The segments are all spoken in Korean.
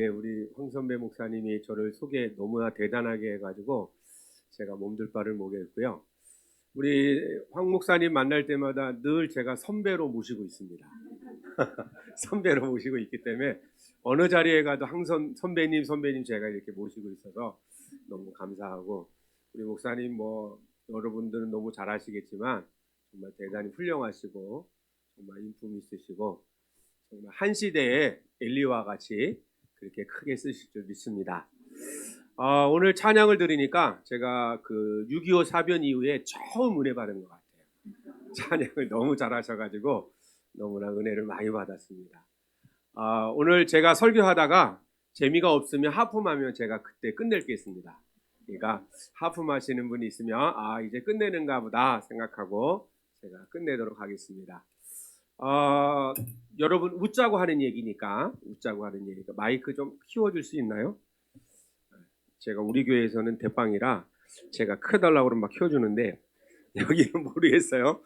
우리 황선배 목사님이 저를 소개 너무나 대단하게 해가지고 제가 몸둘 바를 모르겠고요. 우리 황 목사님 만날 때마다 늘 제가 선배로 모시고 있습니다. 선배로 모시고 있기 때문에 어느 자리에 가도 항상 선배님 제가 이렇게 모시고 있어서 너무 감사하고, 우리 목사님 여러분들은 너무 잘 아시겠지만 정말 대단히 훌륭하시고 정말 인품 있으시고 정말 한 시대에 엘리와 같이 그렇게 크게 쓰실 줄 믿습니다. 오늘 찬양을 들으니까 제가 그 6.25 사변 이후에 처음 은혜 받은 것 같아요. 찬양을 너무 잘하셔가지고 너무나 은혜를 많이 받았습니다. 오늘 제가 설교하다가 재미가 없으면 하품하면 제가 그때 끝낼겠습니다. 그러니까 하품하시는 분이 있으면 이제 끝내는가 보다 생각하고 제가 끝내도록 하겠습니다. 여러분 웃자고 하는 얘기니까 마이크 좀 키워줄 수 있나요? 제가 우리 교회에서는 대빵이라 제가 크달라고 그러면 막 키워주는데 여기는 모르겠어요.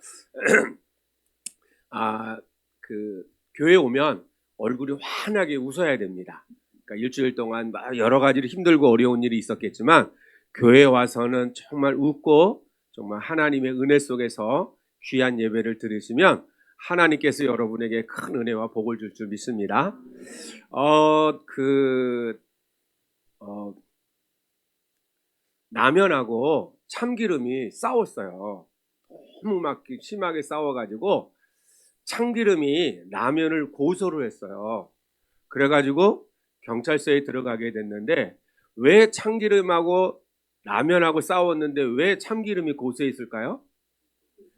그 교회 오면 얼굴이 환하게 웃어야 됩니다. 그러니까 일주일 동안 막 여러 가지로 힘들고 어려운 일이 있었겠지만 교회 와서는 정말 웃고 정말 하나님의 은혜 속에서 귀한 예배를 들으시면 하나님께서 여러분에게 큰 은혜와 복을 줄 줄 믿습니다. 라면하고 참기름이 싸웠어요. 너무 막 심하게 싸워가지고 참기름이 라면을 고소를 했어요. 그래가지고 경찰서에 들어가게 됐는데, 왜 참기름하고 라면하고 싸웠는데 왜 참기름이 고소했을까요?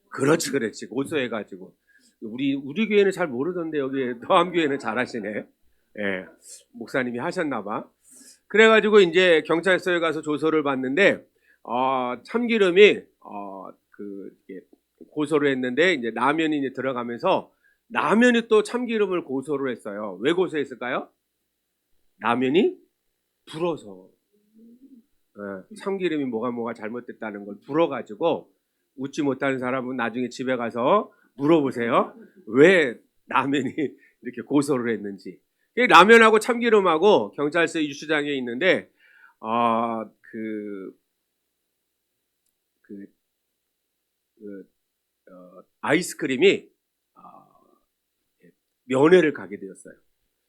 그렇지 고소해가지고. 우리 교회는 잘 모르던데 여기 더암교회는 잘 하시네. 예, 목사님이 하셨나봐. 그래가지고 이제 경찰서에 가서 조서를 받는데 참기름이 고소를 했는데, 이제 라면이 이제 들어가면서 라면이 또 참기름을 고소를 했어요. 왜 고소했을까요? 라면이 불어서. 참기름이 뭐가 잘못됐다는 걸 불어가지고, 웃지 못하는 사람은 나중에 집에 가서 물어보세요. 왜 라면이 이렇게 고소를 했는지. 라면하고 참기름하고 경찰서 유치장에 있는데 아이스크림이 면회를 가게 되었어요.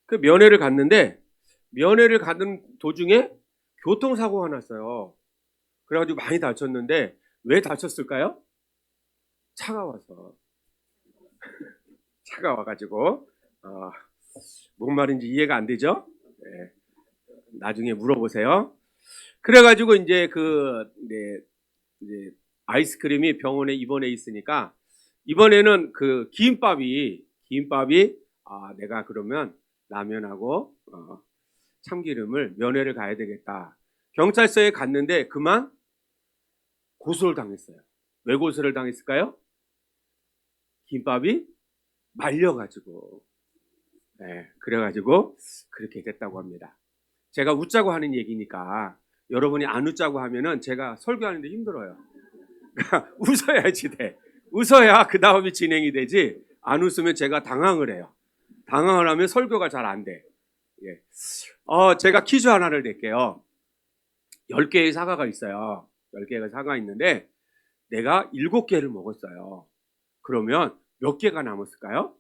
그 면회를 갔는데 면회를 가는 도중에 교통사고가 났어요. 그래가지고 많이 다쳤는데 왜 다쳤을까요? 차가 와서. 차가 와가지고 뭔 말인지 이해가 안 되죠? 네, 나중에 물어보세요. 그래가지고 이제 이제 아이스크림이 병원에 입원해 있으니까 이번에는 그 김밥이 내가 그러면 라면하고 참기름을 면회를 가야 되겠다. 경찰서에 갔는데 그만 고소를 당했어요. 왜 고소를 당했을까요? 김밥이 말려가지고. 네, 그래가지고 그렇게 됐다고 합니다. 제가 웃자고 하는 얘기니까 여러분이 안 웃자고 하면은 제가 설교하는데 힘들어요. 웃어야지 돼. 웃어야 그 다음이 진행이 되지. 안 웃으면 제가 당황을 해요. 당황을 하면 설교가 잘 안 돼. 예. 제가 퀴즈 하나를 낼게요. 10개의 사과가 있어요. 10개가 사과가 있는데 내가 7개를 먹었어요. 그러면 몇 개가 남았을까요?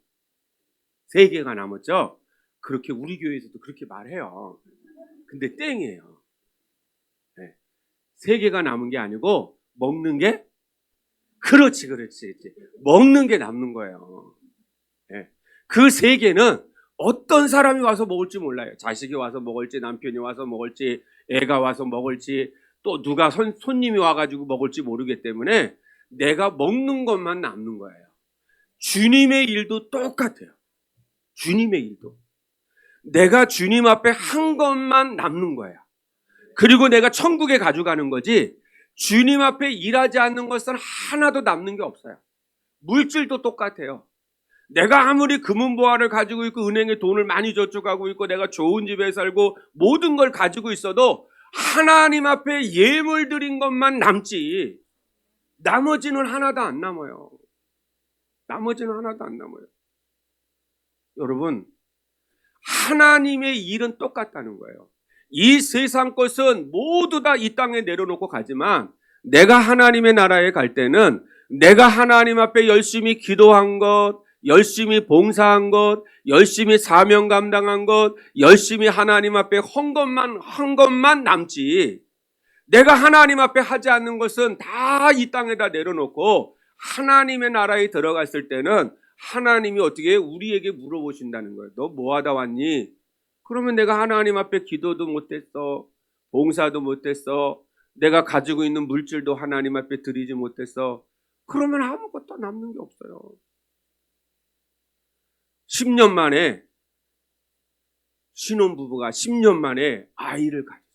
3개가 남았죠? 그렇게 우리 교회에서도 그렇게 말해요. 근데 땡이에요. 네. 3개가 남은 게 아니고 먹는 게, 그렇지. 먹는 게 남는 거예요. 네. 그 3개는 어떤 사람이 와서 먹을지 몰라요. 자식이 와서 먹을지, 남편이 와서 먹을지, 애가 와서 먹을지, 또 누가 손님이 와가지고 먹을지 모르기 때문에 내가 먹는 것만 남는 거예요. 주님의 일도 똑같아요. 주님의 일도. 내가 주님 앞에 한 것만 남는 거야. 그리고 내가 천국에 가져가는 거지, 주님 앞에 일하지 않는 것은 하나도 남는 게 없어요. 물질도 똑같아요. 내가 아무리 금은보화를 가지고 있고 은행에 돈을 많이 저축하고 있고 내가 좋은 집에 살고 모든 걸 가지고 있어도 하나님 앞에 예물 드린 것만 남지 나머지는 하나도 안 남아요. 여러분, 하나님의 일은 똑같다는 거예요. 이 세상 것은 모두 다 이 땅에 내려놓고 가지만 내가 하나님의 나라에 갈 때는 내가 하나님 앞에 열심히 기도한 것, 열심히 봉사한 것, 열심히 사명 감당한 것, 열심히 하나님 앞에 한 것만 남지, 내가 하나님 앞에 하지 않는 것은 다 이 땅에다 내려놓고 하나님의 나라에 들어갔을 때는 하나님이 어떻게 우리에게 물어보신다는 거예요. 너 뭐 하다 왔니? 그러면 내가 하나님 앞에 기도도 못했어, 봉사도 못했어, 내가 가지고 있는 물질도 하나님 앞에 드리지 못했어. 그러면 아무것도 남는 게 없어요. 10년 만에 신혼부부가 10년 만에 아이를 가졌어요.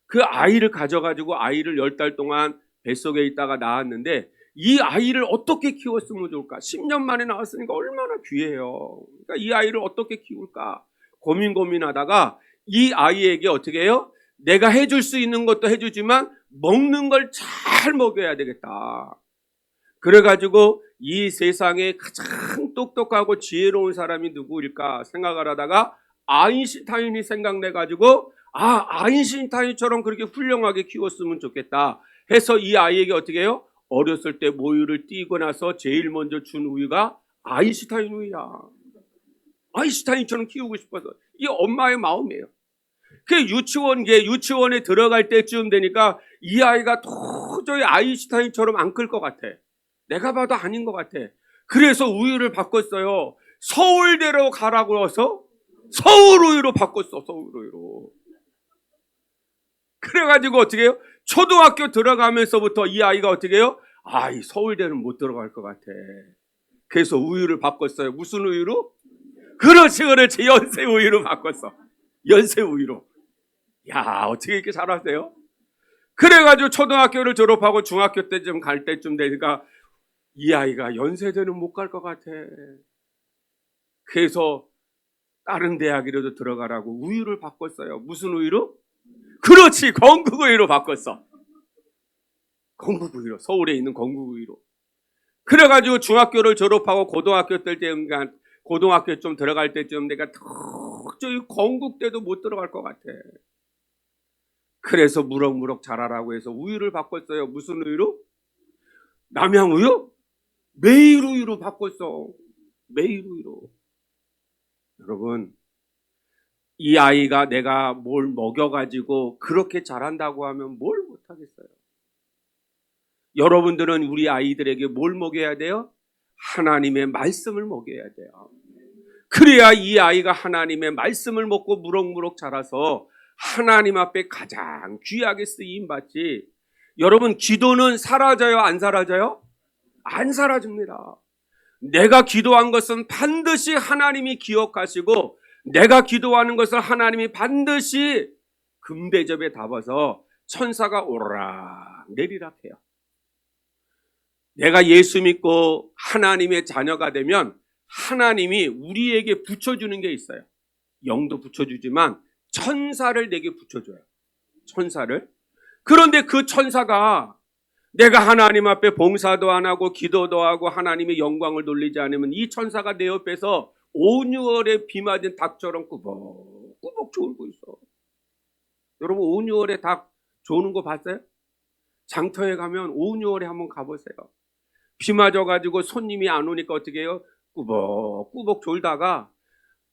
그 아이를 가져가지고 아이를 10달 동안 뱃속에 있다가 낳았는데 이 아이를 어떻게 키웠으면 좋을까? 10년 만에 나왔으니까 얼마나 귀해요. 그러니까 이 아이를 어떻게 키울까? 고민하다가 이 아이에게 어떻게 해요? 내가 해줄 수 있는 것도 해주지만 먹는 걸 잘 먹여야 되겠다. 그래가지고 이 세상에 가장 똑똑하고 지혜로운 사람이 누구일까 생각을 하다가 아인슈타인이 생각내가지고 아인슈타인처럼 그렇게 훌륭하게 키웠으면 좋겠다 해서 이 아이에게 어떻게 해요? 어렸을 때 모유를 띄고 나서 제일 먼저 준 우유가 아인슈타인 우유야. 아인슈타인처럼 키우고 싶어서. 이게 엄마의 마음이에요. 그 유치원에 들어갈 때쯤 되니까 이 아이가 도저히 아인슈타인처럼 안 클 것 같아. 내가 봐도 아닌 것 같아. 그래서 우유를 바꿨어요. 서울대로 가라고 해서 서울 우유로 바꿨어. 서울 우유로. 그래가지고 어떻게 해요? 초등학교 들어가면서부터 이 아이가 어떻게 해요? 이 서울대는 못 들어갈 것 같아. 그래서 우유를 바꿨어요. 무슨 우유로? 그렇지. 연세 우유로 바꿨어. 연세 우유로. 야, 어떻게 이렇게 잘하세요? 그래가지고 초등학교를 졸업하고 중학교 때쯤 갈 때쯤 되니까 이 아이가 연세대는 못 갈 것 같아. 그래서 다른 대학이라도 들어가라고 우유를 바꿨어요. 무슨 우유로? 그렇지. 건국우유로 바꿨어. 건국우유로. 서울에 있는 건국우유로. 그래가지고 중학교를 졸업하고 고등학교 좀 들어갈 때쯤 내가 도저히 건국대도 못 들어갈 것 같아. 그래서 무럭무럭 자라라고 해서 우유를 바꿨어요. 무슨 우유로? 남양우유? 매일우유로 바꿨어. 매일우유로. 여러분, 이 아이가 내가 뭘 먹여가지고 그렇게 자란다고 하면 뭘 못하겠어요. 여러분들은 우리 아이들에게 뭘 먹여야 돼요? 하나님의 말씀을 먹여야 돼요. 그래야 이 아이가 하나님의 말씀을 먹고 무럭무럭 자라서 하나님 앞에 가장 귀하게 쓰임받지. 여러분, 기도는 사라져요? 안 사라져요? 안 사라집니다. 내가 기도한 것은 반드시 하나님이 기억하시고 내가 기도하는 것을 하나님이 반드시 금대접에 담아서 천사가 오르락 내리락 해요. 내가 예수 믿고 하나님의 자녀가 되면 하나님이 우리에게 붙여주는 게 있어요. 영도 붙여주지만 천사를 내게 붙여줘요. 천사를. 그런데 그 천사가 내가 하나님 앞에 봉사도 안 하고 기도도 하고 하나님의 영광을 돌리지 않으면 이 천사가 내 옆에서 5, 6월에 비 맞은 닭처럼 꾸벅꾸벅 졸고 있어. 여러분 5, 6월에 닭 조는 거 봤어요? 장터에 가면 5, 6월에 한번 가보세요. 비 맞아가지고 손님이 안 오니까 어떻게 해요? 꾸벅꾸벅 졸다가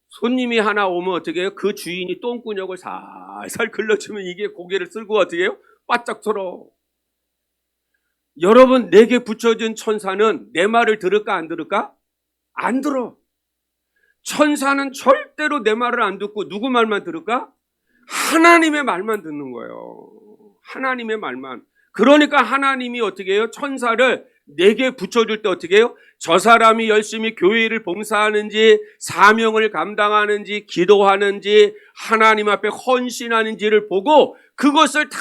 손님이 하나 오면 어떻게 해요? 그 주인이 똥구녕을 살살 글러주면 이게 고개를 쓸고 어떻게 해요? 바짝 서러. 여러분, 내게 붙여준 천사는 내 말을 들을까 안 들을까? 안 들어. 천사는 절대로 내 말을 안 듣고 누구 말만 들을까? 하나님의 말만 듣는 거예요. 하나님의 말만. 그러니까 하나님이 어떻게 해요? 천사를 내게 붙여줄 때 어떻게 해요? 저 사람이 열심히 교회를 봉사하는지 사명을 감당하는지 기도하는지 하나님 앞에 헌신하는지를 보고 그것을 다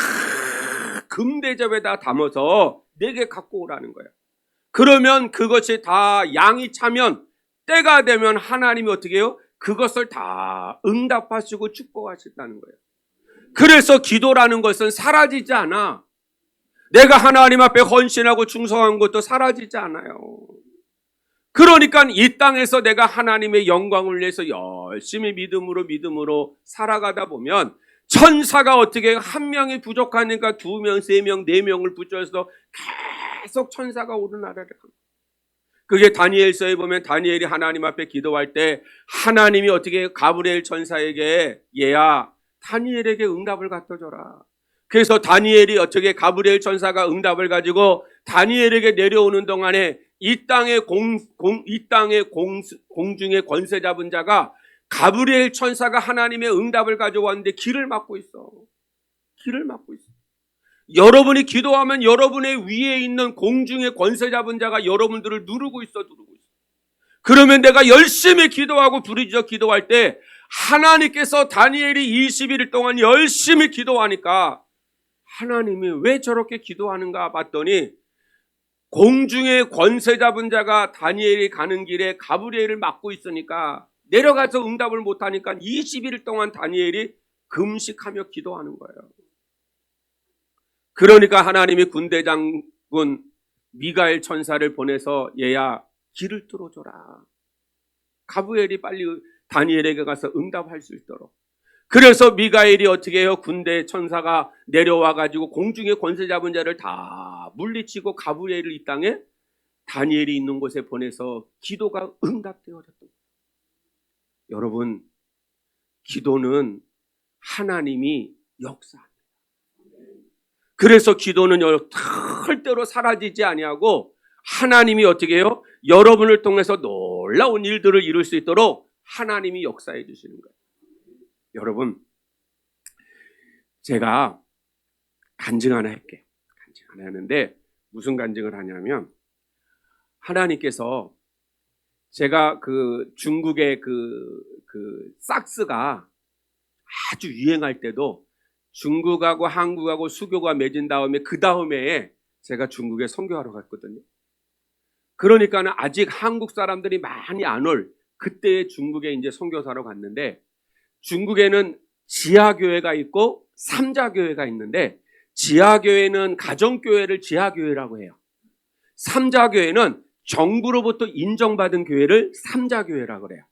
금대접에다 담아서 내게 갖고 오라는 거예요. 그러면 그것이 다 양이 차면 때가 되면 하나님이 어떻게 해요? 그것을 다 응답하시고 축복하신다는 거예요. 그래서 기도라는 것은 사라지지 않아. 내가 하나님 앞에 헌신하고 충성한 것도 사라지지 않아요. 그러니까 이 땅에서 내가 하나님의 영광을 위해서 열심히 믿음으로 살아가다 보면 천사가 어떻게 한 명이 부족하니까 2명, 3명, 4명을 붙여서 계속 천사가 오르나라를 합니다. 그게 다니엘서에 보면 다니엘이 하나님 앞에 기도할 때 하나님이 어떻게 가브리엘 천사에게 얘야 다니엘에게 응답을 갖다 줘라. 그래서 다니엘이 어떻게 가브리엘 천사가 응답을 가지고 다니엘에게 내려오는 동안에 이 땅의 공중의 권세 잡은 자가 가브리엘 천사가 하나님의 응답을 가져왔는데 길을 막고 있어. 길을 막고 있어. 여러분이 기도하면 여러분의 위에 있는 공중의 권세 잡은 자가 여러분들을 누르고 있어. 그러면 내가 열심히 기도하고 부르짖어 기도할 때 하나님께서 다니엘이 21일 동안 열심히 기도하니까 하나님이 왜 저렇게 기도하는가 봤더니 공중의 권세 잡은 자가 다니엘이 가는 길에 가브리엘을 막고 있으니까 내려가서 응답을 못하니까 21일 동안 다니엘이 금식하며 기도하는 거예요. 그러니까 하나님이 군대 장군 미가엘 천사를 보내서 얘야 길을 뚫어줘라. 가브리엘이 빨리 다니엘에게 가서 응답할 수 있도록. 그래서 미가엘이 어떻게 해요? 군대 천사가 내려와 가지고 공중의 권세 잡은 자를 다 물리치고 가브리엘을 이 땅에 다니엘이 있는 곳에 보내서 기도가 응답되어졌던 거예요. 여러분, 기도는 하나님이 역사합니다. 그래서 기도는 절대로 사라지지 아니하고 하나님이 어떻게 해요? 여러분을 통해서 놀라운 일들을 이룰 수 있도록 하나님이 역사해 주시는 거예요. 여러분, 제가 간증 하나 할게요. 간증 하나 하는데 무슨 간증을 하냐면 하나님께서 제가 중국의 삭스가 아주 유행할 때도 중국하고 한국하고 수교가 맺은 다음에 그 다음에 제가 중국에 선교하러 갔거든요. 그러니까는 아직 한국 사람들이 많이 안 올 그때 중국에 이제 선교사로 갔는데 중국에는 지하교회가 있고 삼자교회가 있는데 지하교회는 가정교회를 지하교회라고 해요. 삼자교회는 정부로부터 인정받은 교회를 삼자교회라고 그래요.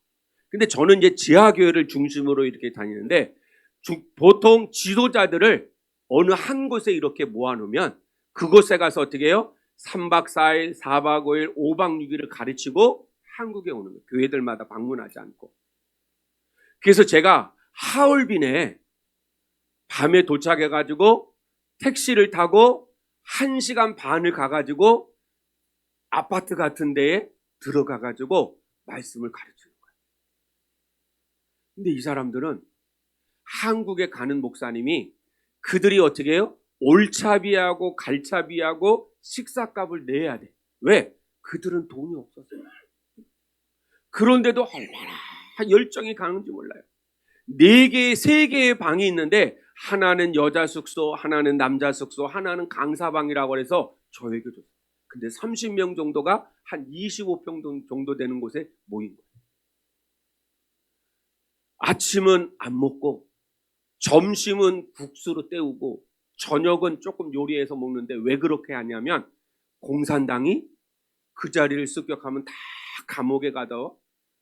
근데 저는 이제 지하교회를 중심으로 이렇게 다니는데 보통 지도자들을 어느 한 곳에 이렇게 모아놓으면 그곳에 가서 어떻게 해요? 3박 4일, 4박 5일, 5박 6일을 가르치고 한국에 오는 거예요. 교회들마다 방문하지 않고. 그래서 제가 하얼빈에 밤에 도착해가지고 택시를 타고 1시간 반을 가가지고 아파트 같은 데에 들어가가지고 말씀을 가르치는 거예요. 근데 이 사람들은 한국에 가는 목사님이 그들이 어떻게 해요? 올차비하고 갈차비하고 식사값을 내야 돼. 왜? 그들은 돈이 없었어요. 그런데도 얼마나 열정이 강한지 몰라요. 3개의 방이 있는데 하나는 여자 숙소, 하나는 남자 숙소, 하나는 강사방이라고 해서 저에게 줬어요. 근데 30명 정도가 한 25평 정도 되는 곳에 모인 거예요. 아침은 안 먹고 점심은 국수로 때우고 저녁은 조금 요리해서 먹는데 왜 그렇게 하냐면 공산당이 그 자리를 습격하면 다 감옥에 가다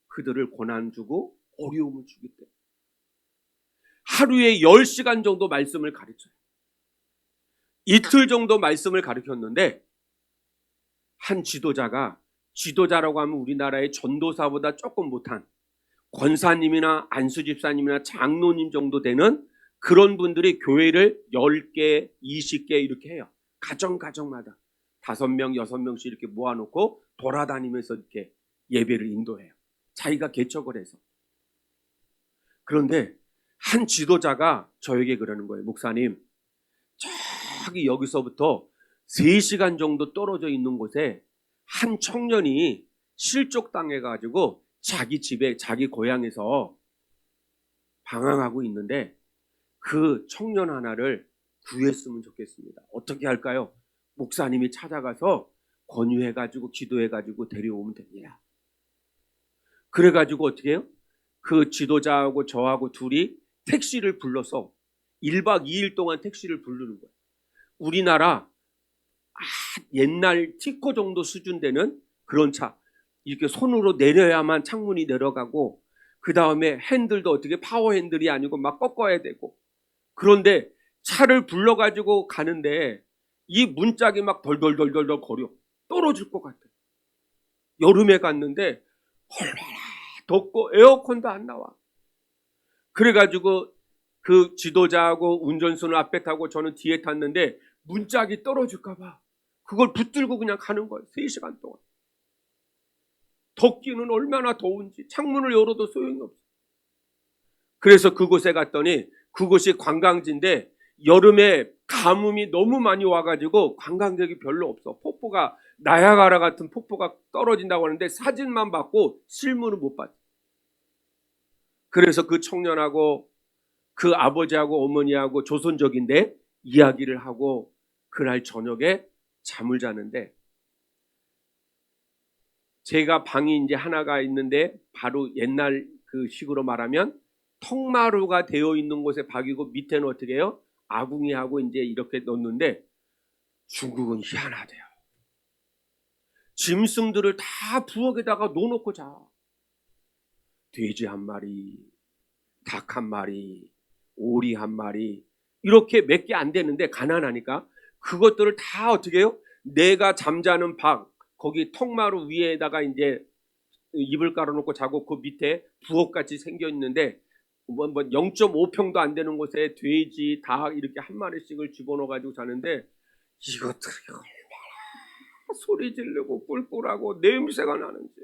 그들을 고난 주고 어려움을 주기 때문에 하루에 10시간 정도 말씀을 가르쳐요. 이틀 정도 말씀을 가르쳤는데 한 지도자라고 하면 우리나라의 전도사보다 조금 못한 권사님이나 안수집사님이나 장로님 정도 되는 그런 분들이 교회를 10개, 20개 이렇게 해요. 가정마다 5명, 6명씩 이렇게 모아놓고 돌아다니면서 이렇게 예배를 인도해요. 자기가 개척을 해서. 그런데 한 지도자가 저에게 그러는 거예요. 목사님, 저기 여기서부터 3시간 정도 떨어져 있는 곳에 한 청년이 실족당해가지고 자기 집에 자기 고향에서 방황하고 있는데 그 청년 하나를 구했으면 좋겠습니다. 어떻게 할까요? 목사님이 찾아가서 권유해가지고 기도해가지고 데려오면 됩니다. 그래가지고 어떻게 해요? 그 지도자하고 저하고 둘이 택시를 불러서 1박 2일 동안 택시를 부르는 거예요. 우리나라 옛날 티코 정도 수준 되는 그런 차 이렇게 손으로 내려야만 창문이 내려가고, 그 다음에 핸들도 어떻게 파워 핸들이 아니고 막 꺾어야 되고. 그런데 차를 불러가지고 가는데 이 문짝이 막 덜덜덜덜 거려. 떨어질 것 같아. 여름에 갔는데 얼마나 덥고 에어컨도 안 나와. 그래가지고 그 지도자하고 운전수는 앞에 타고 저는 뒤에 탔는데 문짝이 떨어질까 봐 그걸 붙들고 그냥 가는 거예요. 3시간 동안. 덥기는 얼마나 더운지 창문을 열어도 소용이 없어. 그래서 그곳에 갔더니 그곳이 관광지인데 여름에 가뭄이 너무 많이 와가지고 관광객이 별로 없어. 폭포가 나야가라 같은 폭포가 떨어진다고 하는데 사진만 봤고 실물은 못 봤어. 그래서 그 청년하고 그 아버지하고 어머니하고 조선족인데 이야기를 하고 그날 저녁에 잠을 자는데, 제가 방이 이제 하나가 있는데 바로 옛날 그 식으로 말하면 통마루가 되어 있는 곳에 박이고 밑에는 어떻게 해요? 아궁이하고 이제 이렇게 넣는데, 중국은 희한하대요. 짐승들을 다 부엌에다가 놓아놓고 자. 돼지 한 마리, 닭 한 마리, 오리 한 마리, 이렇게 몇 개 안 되는데 가난하니까 그것들을 다 어떻게 해요? 내가 잠자는 방, 거기 통마루 위에다가 이제 이불 깔아놓고 자고 그 밑에 부엌같이 생겨 있는데 뭐 0.5평도 안 되는 곳에 돼지, 닭 이렇게 한 마리씩을 집어넣어가지고 자는데, 이것들이 얼마나 소리 지르고 꿀꿀하고 냄새가 나는지.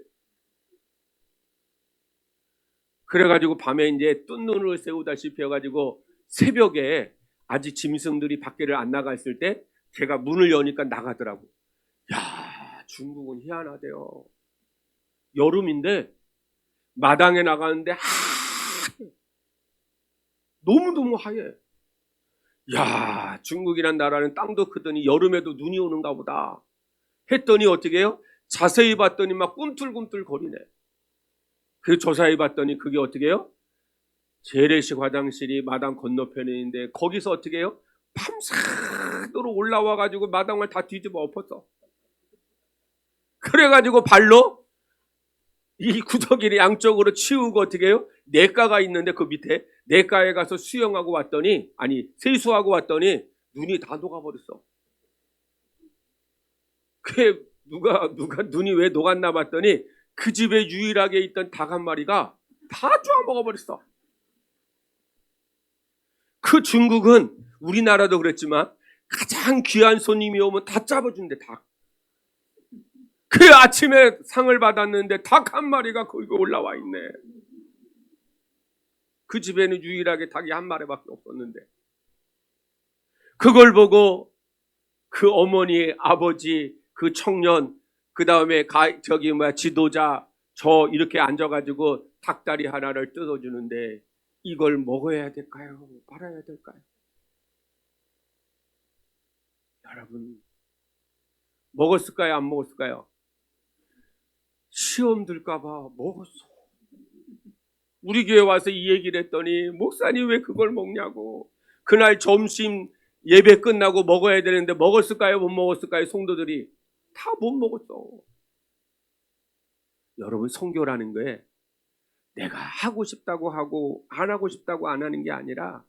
그래가지고 밤에 이제 뜬 눈을 세우다시피 해가지고 새벽에 아직 짐승들이 밖에를 안 나갔을 때 제가 문을 여니까 나가더라고. 야, 중국은 희한하대요. 여름인데 마당에 나가는데 너무너무 하얘. 야, 중국이란 나라는 땅도 크더니 여름에도 눈이 오는가 보다 했더니 어떻게 해요? 자세히 봤더니 막 꿈틀꿈틀 거리네. 그 조사해 봤더니 그게 어떻게 해요? 재래식 화장실이 마당 건너편에 있는데 거기서 어떻게 해요? 밤새도록 올라와가지고 마당을 다 뒤집어 엎었어. 그래가지고 발로 이 구더기를 양쪽으로 치우고 어떻게 해요? 냇가가 있는데 그 밑에 냇가에 가서 수영하고 왔더니, 아니 세수하고 왔더니 눈이 다 녹아버렸어. 그게 누가 눈이 왜 녹았나 봤더니 그 집에 유일하게 있던 닭 한 마리가 다 쪼아 먹어버렸어. 그 중국은 우리나라도 그랬지만 가장 귀한 손님이 오면 다 잡아준대. 닭. 그 아침에 상을 받았는데 닭 한 마리가 거기 올라와 있네. 그 집에는 유일하게 닭이 한 마리밖에 없었는데, 그걸 보고 그 어머니, 아버지, 그 청년, 그 다음에 지도자, 저 이렇게 앉아가지고 닭다리 하나를 뜯어주는데, 이걸 먹어야 될까요? 말아야 될까요? 여러분, 먹었을까요? 안 먹었을까요? 시험 들까봐 먹었어. 우리 교회 와서 이 얘기를 했더니 목사님 왜 그걸 먹냐고. 그날 점심 예배 끝나고 먹어야 되는데 먹었을까요? 못 먹었을까요? 성도들이 다 못 먹었어. 여러분, 선교라는 거에 내가 하고 싶다고 하고 안 하고 싶다고 안 하는 게 아니라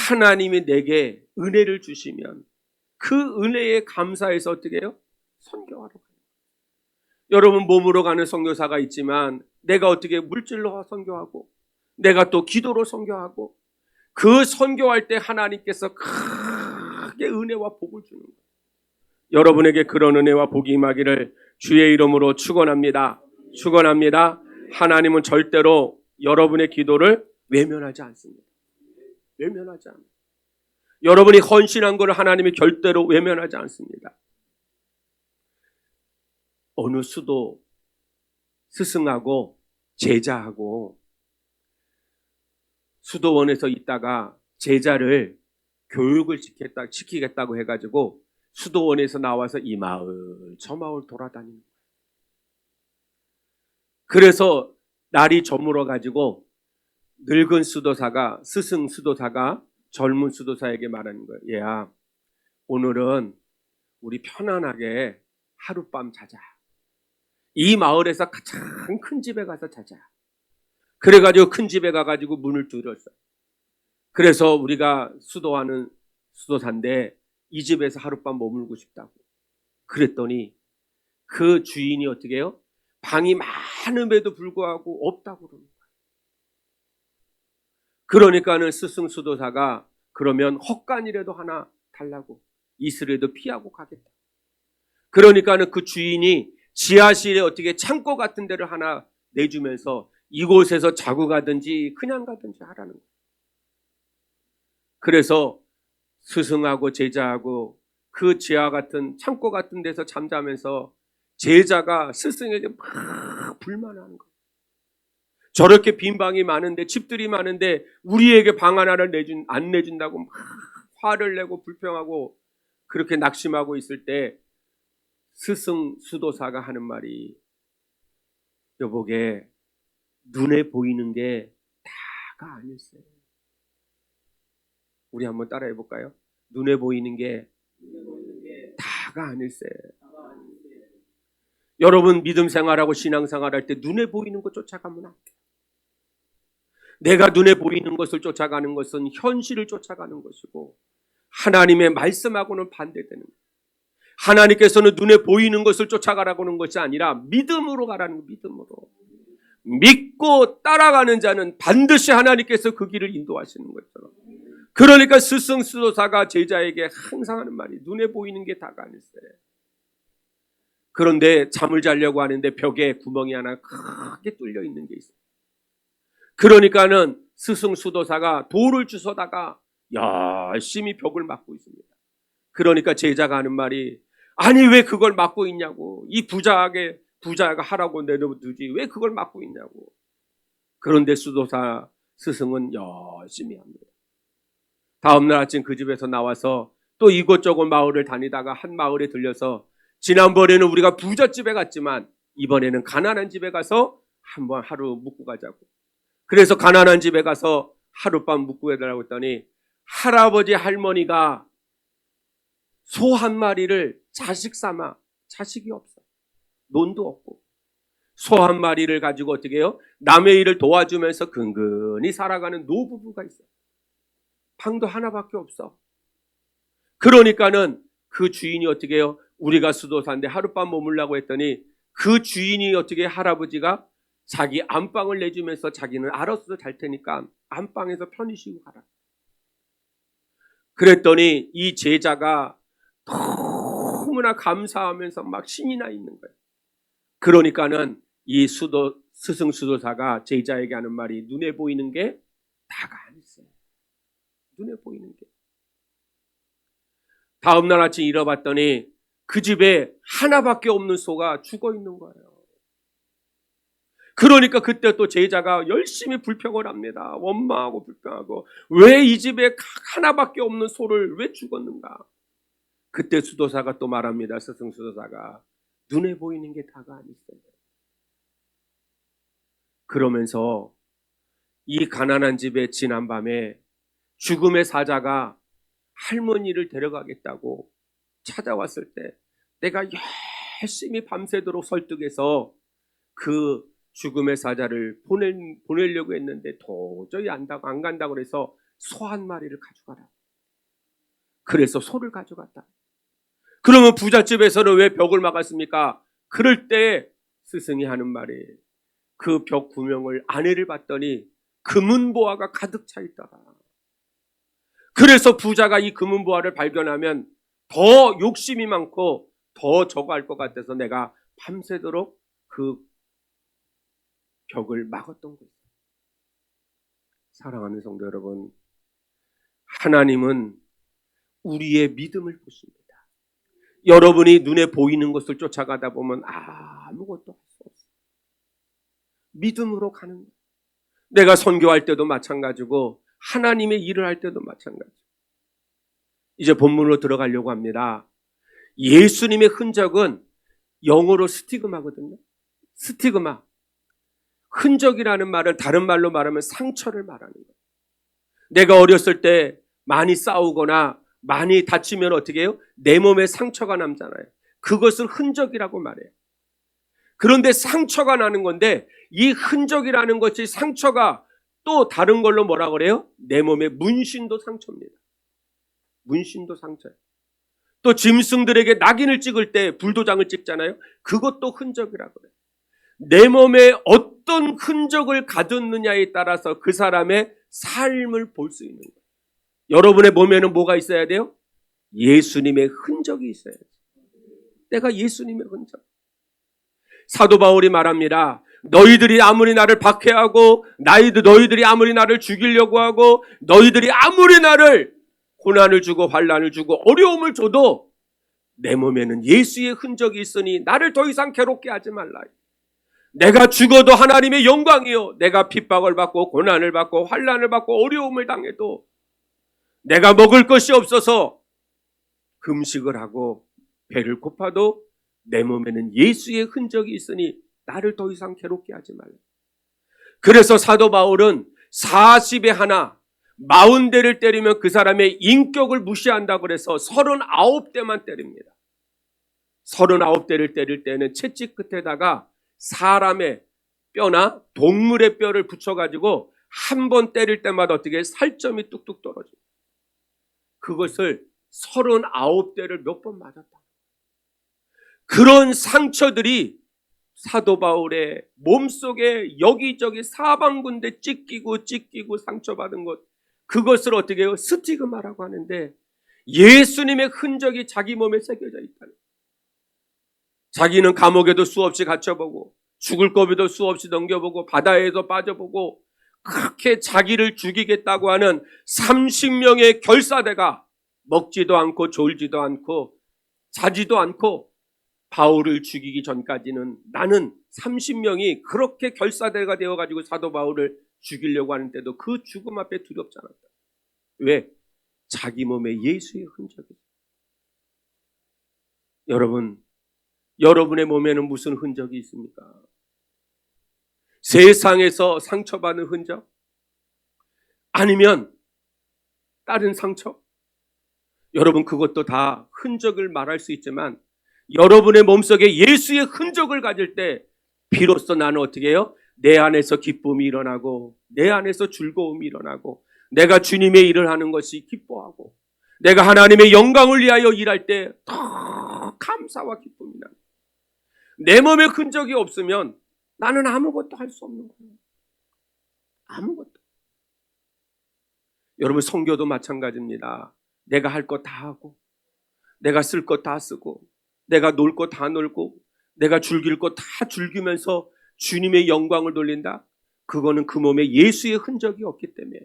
하나님이 내게 은혜를 주시면 그 은혜에 감사해서 어떻게 해요? 선교하러 가요. 여러분, 몸으로 가는 선교사가 있지만 내가 어떻게 물질로 선교하고 내가 또 기도로 선교하고, 그 선교할 때 하나님께서 크게 은혜와 복을 주는 거예요. 여러분에게 그런 은혜와 복이 임하기를 주의 이름으로 축원합니다. 축원합니다. 하나님은 절대로 여러분의 기도를 외면하지 않습니다. 외면하지 않아요. 여러분이 헌신한 것을 하나님이 절대로 외면하지 않습니다. 어느 수도 스승하고 제자하고 수도원에서 있다가 제자를 교육을 시키겠다고 해가지고 수도원에서 나와서 이 마을 저 마을 돌아다니는 거예요. 그래서 날이 저물어가지고 늙은 수도사가, 스승 수도사가 젊은 수도사에게 말하는 거예요. 얘야, 오늘은 우리 편안하게 하룻밤 자자. 이 마을에서 가장 큰 집에 가서 자자. 그래가지고 큰 집에 가가지고 문을 두드렸어요. 그래서 우리가 수도하는 수도사인데 이 집에서 하룻밤 머물고 싶다고. 그랬더니 그 주인이 어떻게 해요? 방이 많음에도 불구하고 없다고 그러는 거예요. 그러니까는 스승 수도사가 그러면 헛간이라도 하나 달라고, 이슬에도 피하고 가겠다. 그러니까는 그 주인이 지하실에 어떻게 창고 같은 데를 하나 내주면서 이곳에서 자고 가든지 그냥 가든지 하라는 거예요. 그래서 스승하고 제자하고 그 지하 같은 창고 같은 데서 잠자면서 제자가 스승에게 막 불만하는 거예요. 저렇게 빈 방이 많은데, 집들이 많은데 우리에게 방 하나를 안 내준다고 막 화를 내고 불평하고 그렇게 낙심하고 있을 때 스승 수도사가 하는 말이, 여보게 눈에 보이는 게 다가 아닐세. 우리 한번 따라해 볼까요? 눈에 보이는 게 다가 아닐세. 여러분 믿음 생활하고 신앙 생활할 때 눈에 보이는 것 쫓아가면 안 돼요. 내가 눈에 보이는 것을 쫓아가는 것은 현실을 쫓아가는 것이고 하나님의 말씀하고는 반대되는 거예요. 하나님께서는 눈에 보이는 것을 쫓아가라고 하는 것이 아니라 믿음으로 가라는 거예요. 믿음으로. 믿고 따라가는 자는 반드시 하나님께서 그 길을 인도하시는 것처럼. 그러니까 스승 수도사가 제자에게 항상 하는 말이 눈에 보이는 게 다가 아닐세. 그런데 잠을 자려고 하는데 벽에 구멍이 하나 크게 뚫려 있는 게 있어요. 그러니까는 스승 수도사가 돌을 주워다가 열심히 벽을 막고 있습니다. 그러니까 제자가 하는 말이, 아니 왜 그걸 막고 있냐고. 이 부자가 하라고 내려두지 왜 그걸 막고 있냐고. 그런데 수도사 스승은 열심히 합니다. 다음날 아침 그 집에서 나와서 또 이곳저곳 마을을 다니다가 한 마을에 들려서, 지난번에는 우리가 부잣집에 갔지만 이번에는 가난한 집에 가서 한번 하루 묵고 가자고. 그래서 가난한 집에 가서 하룻밤 묵고 해달라고 했더니 할아버지 할머니가 소 한 마리를 자식 삼아, 자식이 없어, 논도 없고 소 한 마리를 가지고 어떻게 해요? 남의 일을 도와주면서 근근히 살아가는 노부부가 있어요. 방도 하나밖에 없어. 그러니까는 그 주인이 어떻게 해요? 우리가 수도사인데 하룻밤 머물라고 했더니 그 주인이 어떻게, 할아버지가 자기 안방을 내주면서 자기는 알아서 잘 테니까 안방에서 편히 쉬고 가라. 그랬더니 이 제자가 너무나 감사하면서 막 신이 나 있는 거예요. 그러니까는 이 스승 수도사가 제자에게 하는 말이, 눈에 보이는 게 다가 아니었어요. 눈에 보이는 게. 다음날 아침 일어봤더니 그 집에 하나밖에 없는 소가 죽어 있는 거예요. 그러니까 그때 또 제자가 열심히 불평을 합니다. 원망하고 불평하고, 왜 이 집에 하나밖에 없는 소를 왜 죽었는가. 그때 수도사가 또 말합니다. 스승 수도사가, 눈에 보이는 게 다가 아니었어요. 그러면서 이 가난한 집에 지난밤에 죽음의 사자가 할머니를 데려가겠다고 찾아왔을 때 내가 열심히 밤새도록 설득해서 그 죽음의 사자를 보내려고 했는데 도저히 안 간다고 해서 소 한 마리를 가져가라. 그래서 소를 가져갔다. 그러면 부잣집에서는 왜 벽을 막았습니까? 그럴 때 스승이 하는 말이, 그 벽 구멍을 안에를 봤더니 금은보화가 가득 차 있더라. 그래서 부자가 이 금은보화를 발견하면 더 욕심이 많고 더 저거 할 것 같아서 내가 밤새도록 그 벽을 막았던 거예요. 사랑하는 성도 여러분, 하나님은 우리의 믿음을 보십니다. 여러분이 눈에 보이는 것을 쫓아가다 보면 아무것도 할 수 없어요. 믿음으로 가는 거예요. 내가 선교할 때도 마찬가지고 하나님의 일을 할 때도 마찬가지고. 이제 본문으로 들어가려고 합니다. 예수님의 흔적은 영어로 스티그마거든요. 스티그마. 흔적이라는 말은 다른 말로 말하면 상처를 말하는 거예요. 내가 어렸을 때 많이 싸우거나 많이 다치면 어떻게 해요? 내 몸에 상처가 남잖아요. 그것을 흔적이라고 말해요. 그런데 상처가 나는 건데 이 흔적이라는 것이 상처가 또 다른 걸로 뭐라 그래요? 내 몸의 문신도 상처입니다. 문신도 상처예요. 또 짐승들에게 낙인을 찍을 때 불도장을 찍잖아요. 그것도 흔적이라고 그래요. 내 몸에 어떤 흔적을 가졌느냐에 따라서 그 사람의 삶을 볼 수 있는 거예요. 여러분의 몸에는 뭐가 있어야 돼요? 예수님의 흔적이 있어야 돼요. 내가 예수님의 흔적. 사도 바울이 말합니다. 너희들이 아무리 나를 박해하고 너희들이 아무리 나를 죽이려고 하고 너희들이 아무리 나를 고난을 주고 환난을 주고 어려움을 줘도 내 몸에는 예수의 흔적이 있으니 나를 더 이상 괴롭게 하지 말라. 내가 죽어도 하나님의 영광이요, 내가 핍박을 받고 고난을 받고 환난을 받고 어려움을 당해도 내가 먹을 것이 없어서 금식을 하고 배를 고파도 내 몸에는 예수의 흔적이 있으니 나를 더 이상 괴롭게 하지 말라. 그래서 사도 바울은 40에 하나 40대를 때리면 그 사람의 인격을 무시한다고 그래서 39대만 때립니다. 39대를 때릴 때는 채찍 끝에다가 사람의 뼈나 동물의 뼈를 붙여가지고 한 번 때릴 때마다 어떻게 살점이 뚝뚝 떨어져요. 그것을 39대를 몇 번 맞았다. 그런 상처들이 사도 바울의 몸속에 여기저기 사방군데 찢기고 상처받은 것, 그것을 어떻게 해요? 스티그마라고 하는데 예수님의 흔적이 자기 몸에 새겨져 있다는. 자기는 감옥에도 수없이 갇혀보고 죽을 고비도 수없이 넘겨보고 바다에도 빠져보고 그렇게 자기를 죽이겠다고 하는 30명의 결사대가 먹지도 않고 졸지도 않고 자지도 않고 바울을 죽이기 전까지는 나는 30명이 그렇게 결사대가 되어가지고 사도 바울을 죽이려고 하는데도 그 죽음 앞에 두렵지 않았다. 왜? 자기 몸에 예수의 흔적이. 여러분의 몸에는 무슨 흔적이 있습니까? 세상에서 상처받은 흔적? 아니면 다른 상처? 여러분, 그것도 다 흔적을 말할 수 있지만 여러분의 몸속에 예수의 흔적을 가질 때 비로소 나는 어떻게 해요? 내 안에서 기쁨이 일어나고 내 안에서 즐거움이 일어나고 내가 주님의 일을 하는 것이 기뻐하고 내가 하나님의 영광을 위하여 일할 때 더 감사와 기쁨이 나요. 내 몸에 흔적이 없으면 나는 아무것도 할 수 없는 거예요. 아무것도. 여러분, 선교도 마찬가지입니다. 내가 할 것 다 하고 내가 쓸 것 다 쓰고 내가 놀 것 다 놀고 내가 즐길 것 다 즐기면서 주님의 영광을 돌린다? 그거는 그 몸에 예수의 흔적이 없기 때문에.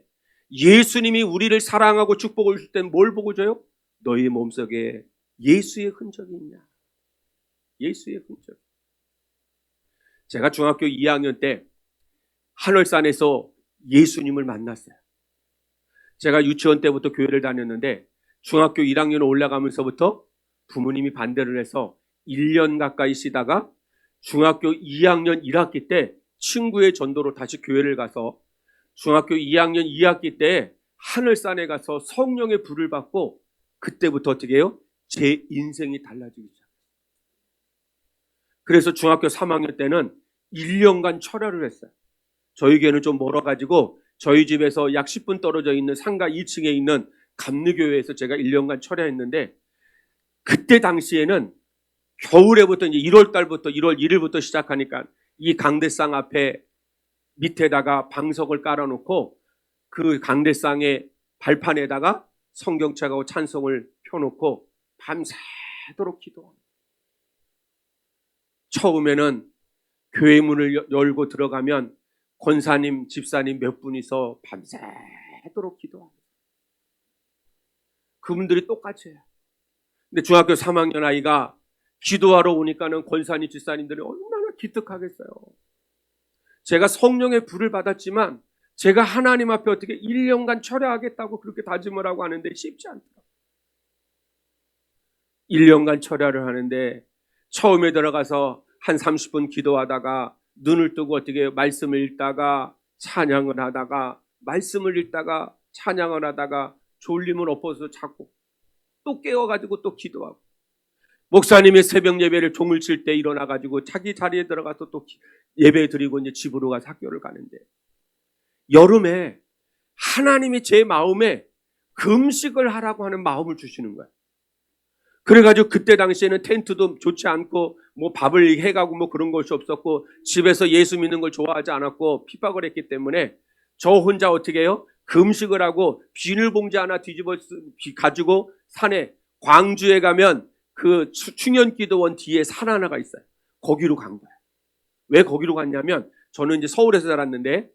예수님이 우리를 사랑하고 축복을 줄 때는 뭘 보고 줘요? 너희 몸속에 예수의 흔적이 있냐? 예수의 흔적. 제가 중학교 2학년 때 하늘산에서 예수님을 만났어요. 제가 유치원 때부터 교회를 다녔는데 중학교 1학년 올라가면서부터 부모님이 반대를 해서 1년 가까이 쉬다가 중학교 2학년 1학기 때 친구의 전도로 다시 교회를 가서 중학교 2학년 2학기 때 하늘산에 가서 성령의 불을 받고 그때부터 어떻게 해요? 제 인생이 달라지기 시작해요. 그래서 중학교 3학년 때는 1년간 철야를 했어요. 저희 교회는 좀 멀어가지고 저희 집에서 약 10분 떨어져 있는 상가 2층에 있는 감리교회에서 제가 1년간 철야했는데 그때 당시에는 겨울에부터 이제 1월 달부터 1월 1일부터 시작하니까 이 강대상 앞에 밑에다가 방석을 깔아놓고 그 강대상의 발판에다가 성경책하고 찬송을 펴놓고 밤새도록 기도합니다. 처음에는 교회 문을 열고 들어가면 권사님, 집사님 몇 분이서 밤새도록 기도합니다. 그분들이 똑같이 해요. 근데 중학교 3학년 아이가 기도하러 오니까는 권사님, 집사님들이 얼마나 기특하겠어요. 제가 성령의 불을 받았지만 제가 하나님 앞에 어떻게 1년간 철야하겠다고 그렇게 다짐을 하고 하는데 쉽지 않더라고요. 1년간 철야를 하는데 처음에 들어가서 한 30분 기도하다가 눈을 뜨고 어떻게 말씀을 읽다가 찬양을 하다가 말씀을 읽다가 찬양을 하다가 졸림을 엎어서 자고 또 깨워가지고 또 기도하고 목사님이 새벽 예배를 종을 칠 때 일어나가지고 자기 자리에 들어가서 또 예배 드리고 이제 집으로 가서 학교를 가는데, 여름에 하나님이 제 마음에 금식을 하라고 하는 마음을 주시는 거야. 그래가지고 그때 당시에는 텐트도 좋지 않고 뭐 밥을 해가고 뭐 그런 것이 없었고 집에서 예수 믿는 걸 좋아하지 않았고 핍박을 했기 때문에 저 혼자 어떻게 해요? 금식을 하고 비닐봉지 하나 뒤집어 가지고 산에, 광주에 가면 그 충현기도원 뒤에 산 하나가 있어요. 거기로 간 거예요. 왜 거기로 갔냐면, 저는 이제 서울에서 자랐는데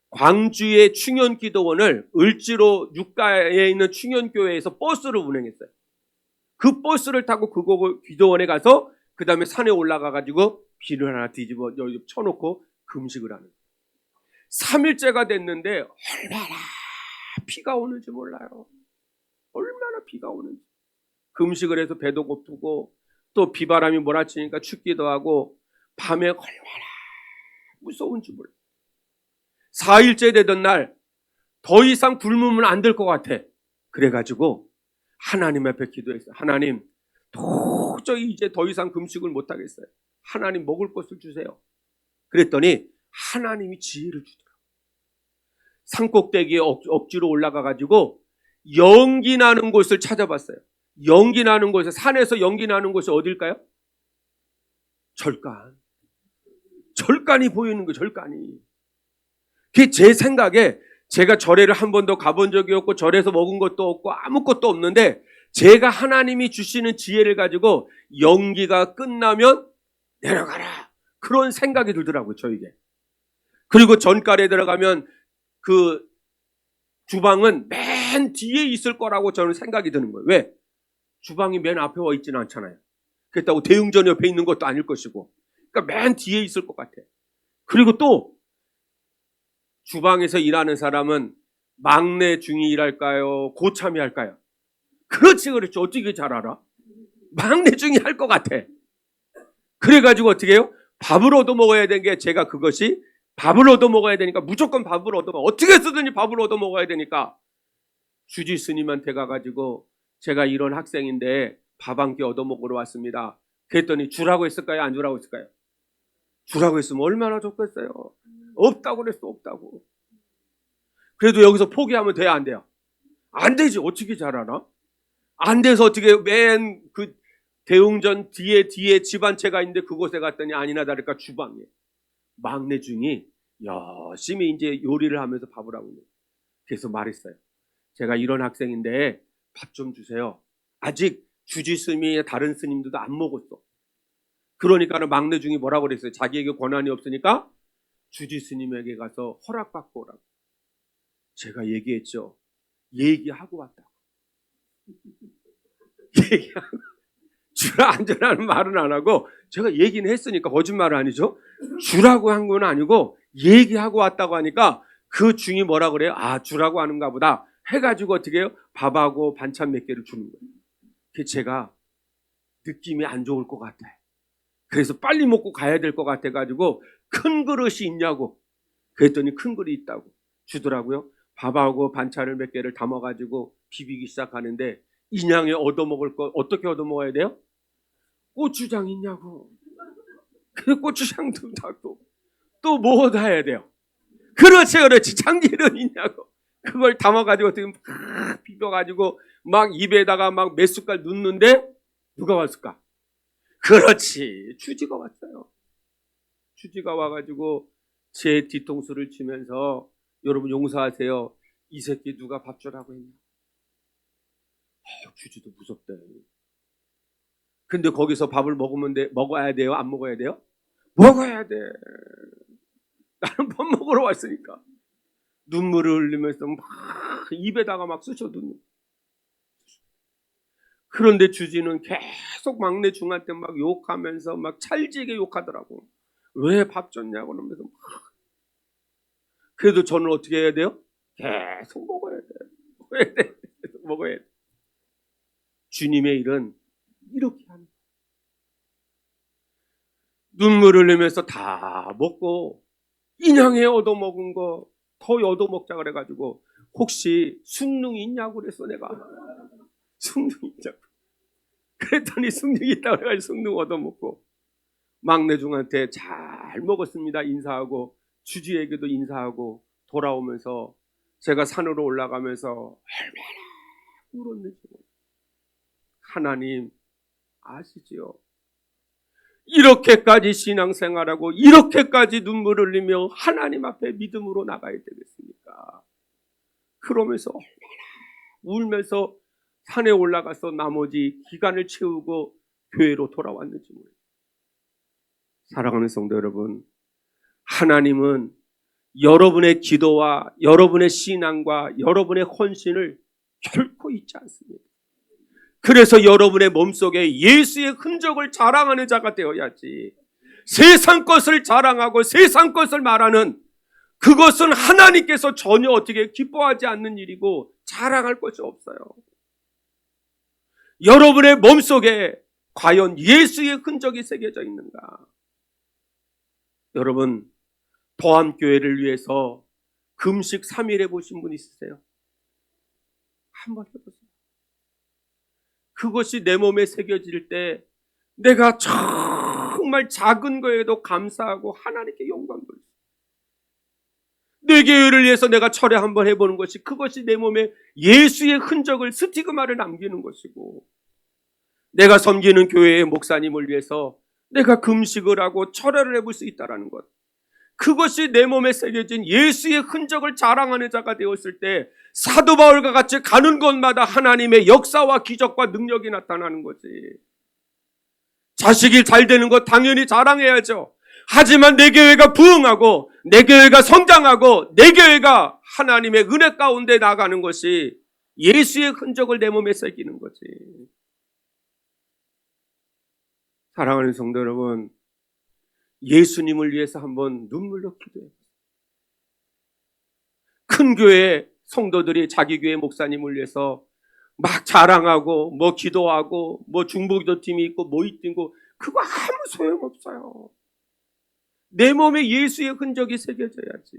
광주의 충현기도원을 을지로 육가에 있는 충현교회에서 버스를 운행했어요. 그 버스를 타고 그 기도원에 가서 그 다음에 산에 올라가 가지고 비를 하나 뒤집어 여기 쳐놓고 금식을 하는 거예요. 3일째가 됐는데 얼마나 비가 오는지 몰라요. 얼마나 비가 오는지. 금식을 해서 배도 고프고 또 비바람이 몰아치니까 춥기도 하고 밤에 얼마나 무서운지 몰라요. 4일째 되던 날 더 이상 굶으면 안 될 것 같아. 그래가지고 하나님 앞에 기도했어요. 하나님, 도저히 이제 더 이상 금식을 못하겠어요. 하나님, 먹을 것을 주세요. 그랬더니 하나님이 지혜를 주더라고요. 산꼭대기에 억지로 올라가가지고 연기 나는 곳을 찾아봤어요. 연기 나는 곳에, 산에서 연기 나는 곳이 어딜까요? 절간. 절간이 보이는 거예요. 절간이. 그게 제 생각에, 제가 절에를 한 번도 가본 적이 없고 절에서 먹은 것도 없고 아무것도 없는데, 제가 하나님이 주시는 지혜를 가지고 연기가 끝나면 내려가라, 그런 생각이 들더라고요, 저에게. 그리고 전갈에 들어가면 그 주방은 맨 뒤에 있을 거라고 저는 생각이 드는 거예요. 왜? 주방이 맨 앞에 와 있지는 않잖아요. 그렇다고 대웅전 옆에 있는 것도 아닐 것이고, 그러니까 맨 뒤에 있을 것 같아. 그리고 또 주방에서 일하는 사람은 막내 중이 일할까요? 고참이 할까요? 그렇지, 그렇지. 어떻게 잘 알아? 막내 중이 할 것 같아. 그래가지고 어떻게 해요? 밥을 얻어 먹어야 되는 게, 제가 그것이 밥을 얻어 먹어야 되니까 무조건 밥을 얻어 먹어. 어떻게 쓰든지 밥을 얻어 먹어야 되니까 주지 스님한테 가가지고, 제가 이런 학생인데 밥 한 끼 얻어 먹으러 왔습니다. 그랬더니 주라고 했을까요? 안 주라고 했을까요? 주라고 했으면 얼마나 좋겠어요. 없다고 그랬어, 없다고. 그래도 여기서 포기하면 돼야 안 돼요? 안 되지. 어떻게 잘 알아? 안 돼서 어떻게 맨 그 대웅전 뒤에 집 한 채가 있는데 그곳에 갔더니 아니나 다를까 주방에 막내 중이 열심히 이제 요리를 하면서 밥을 하고 있는 거예요. 그래서 말했어요. 제가 이런 학생인데 밥 좀 주세요. 아직 주지 스님이 다른 스님들도 안 먹었어. 그러니까는 막내 중이 뭐라고 그랬어요? 자기에게 권한이 없으니까 주지 스님에게 가서 허락받고 오라고. 제가 얘기했죠. 얘기하고 왔다고. 얘기하고, 주라 안 주라는 말은 안 하고, 제가 얘기는 했으니까 거짓말은 아니죠. 주라고 한 건 아니고 얘기하고 왔다고 하니까 그 중이 뭐라 그래요? 아, 주라고 하는가 보다 해가지고 어떻게 해요? 밥하고 반찬 몇 개를 주는 거예요. 그게 제가 느낌이 안 좋을 것 같아. 그래서 빨리 먹고 가야 될 것 같아가지고 큰 그릇이 있냐고 그랬더니 큰 그릇이 있다고 주더라고요. 밥하고 반찬을 몇 개를 담아가지고 비비기 시작하는데, 인양에 얻어먹을 거 어떻게 얻어먹어야 돼요? 고추장 있냐고. 그 고추장도 또 뭐 해야 돼요? 그렇지, 그렇지. 참기름 있냐고. 그걸 담아가지고 어떻게 막 비벼가지고 막 입에다가 막 몇 숟갈 넣는데 누가 왔을까? 그렇지, 주지가 왔어요. 주지가 와가지고 제 뒤통수를 치면서, 여러분 용서하세요. 이 새끼 누가 밥 주라고 했냐? 주지도 무섭대. 근데 거기서 밥을 먹어야 돼요? 안 먹어야 돼요? 먹어야 돼. 나는 밥 먹으러 왔으니까. 눈물을 흘리면서 막 입에다가 막 쑤셔두는. 그런데 주지는 계속 막내 중한테 막 욕하면서 막 찰지게 욕하더라고. 왜 밥 줬냐고 그러면서 막. 그래도 저는 어떻게 해야 돼요? 계속 먹어야 돼. 먹어야 돼. 계속 먹어야 돼. 주님의 일은 이렇게 하는 거예요. 눈물을 흘리면서 다 먹고, 인양에 얻어먹은 거 더 얻어먹자 그래가지고, 혹시 숭늉이 있냐고 그랬어, 내가. 숭늉이 있냐고. 그랬더니 숭늉이 있다고 해가지고 숭늉 얻어먹고 막내 중한테 잘 먹었습니다. 인사하고 주주에게도 인사하고 돌아오면서 제가 산으로 올라가면서 얼마나 울었는지. 하나님 아시지요? 이렇게까지 신앙생활하고 이렇게까지 눈물 흘리며 하나님 앞에 믿음으로 나가야 되겠습니까? 그러면서 얼마나 울면서 산에 올라가서 나머지 기간을 채우고 교회로 돌아왔는지 모르겠어요. 사랑하는 성도 여러분, 하나님은 여러분의 기도와 여러분의 신앙과 여러분의 헌신을 결코 잊지 않습니다. 그래서 여러분의 몸속에 예수의 흔적을 자랑하는 자가 되어야지, 세상 것을 자랑하고 세상 것을 말하는 그것은 하나님께서 전혀 어떻게 기뻐하지 않는 일이고 자랑할 것이 없어요. 여러분의 몸속에 과연 예수의 흔적이 새겨져 있는가? 여러분, 도암교회를 위해서 금식 3일 해보신 분 있으세요? 한번 해보세요. 그것이 내 몸에 새겨질 때 내가 정말 작은 거에도 감사하고 하나님께 영광 돌리고, 내 교회를 위해서 내가 철회 한번 해보는 것이, 그것이 내 몸에 예수의 흔적을, 스티그마를 남기는 것이고, 내가 섬기는 교회의 목사님을 위해서 내가 금식을 하고 철회를 해볼 수 있다는 것, 그것이 내 몸에 새겨진 예수의 흔적을 자랑하는 자가 되었을 때 사도 바울과 같이 가는 곳마다 하나님의 역사와 기적과 능력이 나타나는 거지. 자식이 잘 되는 것 당연히 자랑해야죠. 하지만 내 교회가 부흥하고 내 교회가 성장하고 내 교회가 하나님의 은혜 가운데 나가는 것이 예수의 흔적을 내 몸에 새기는 거지. 사랑하는 성도 여러분, 예수님을 위해서 한번 눈물로 기도해요. 큰 교회 성도들이 자기 교회 목사님을 위해서 막 자랑하고 뭐 기도하고 뭐 중보기도팀이 있고 뭐 있고, 그거 아무 소용없어요. 내 몸에 예수의 흔적이 새겨져야지.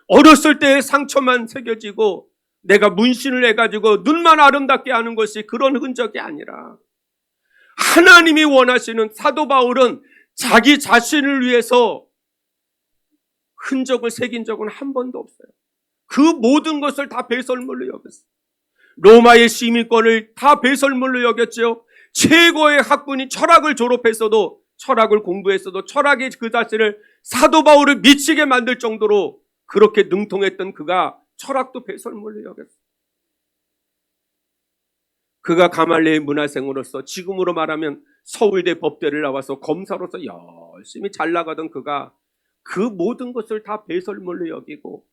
어렸을 때의 상처만 새겨지고 내가 문신을 해가지고 눈만 아름답게 하는 것이 그런 흔적이 아니라, 하나님이 원하시는, 사도 바울은 자기 자신을 위해서 흔적을 새긴 적은 한 번도 없어요. 그 모든 것을 다 배설물로 여겼어요. 로마의 시민권을 다 배설물로 여겼죠. 최고의 학문인 철학을 졸업했어도, 철학을 공부했어도 철학의 그 자신을, 사도 바울을 미치게 만들 정도로 그렇게 능통했던 그가 철학도 배설물로 여겼어요. 그가 가말리엘 문화생으로서, 지금으로 말하면 서울대 법대를 나와서 검사로서 열심히 잘 나가던 그가 그 모든 것을 다 배설물로 여기고,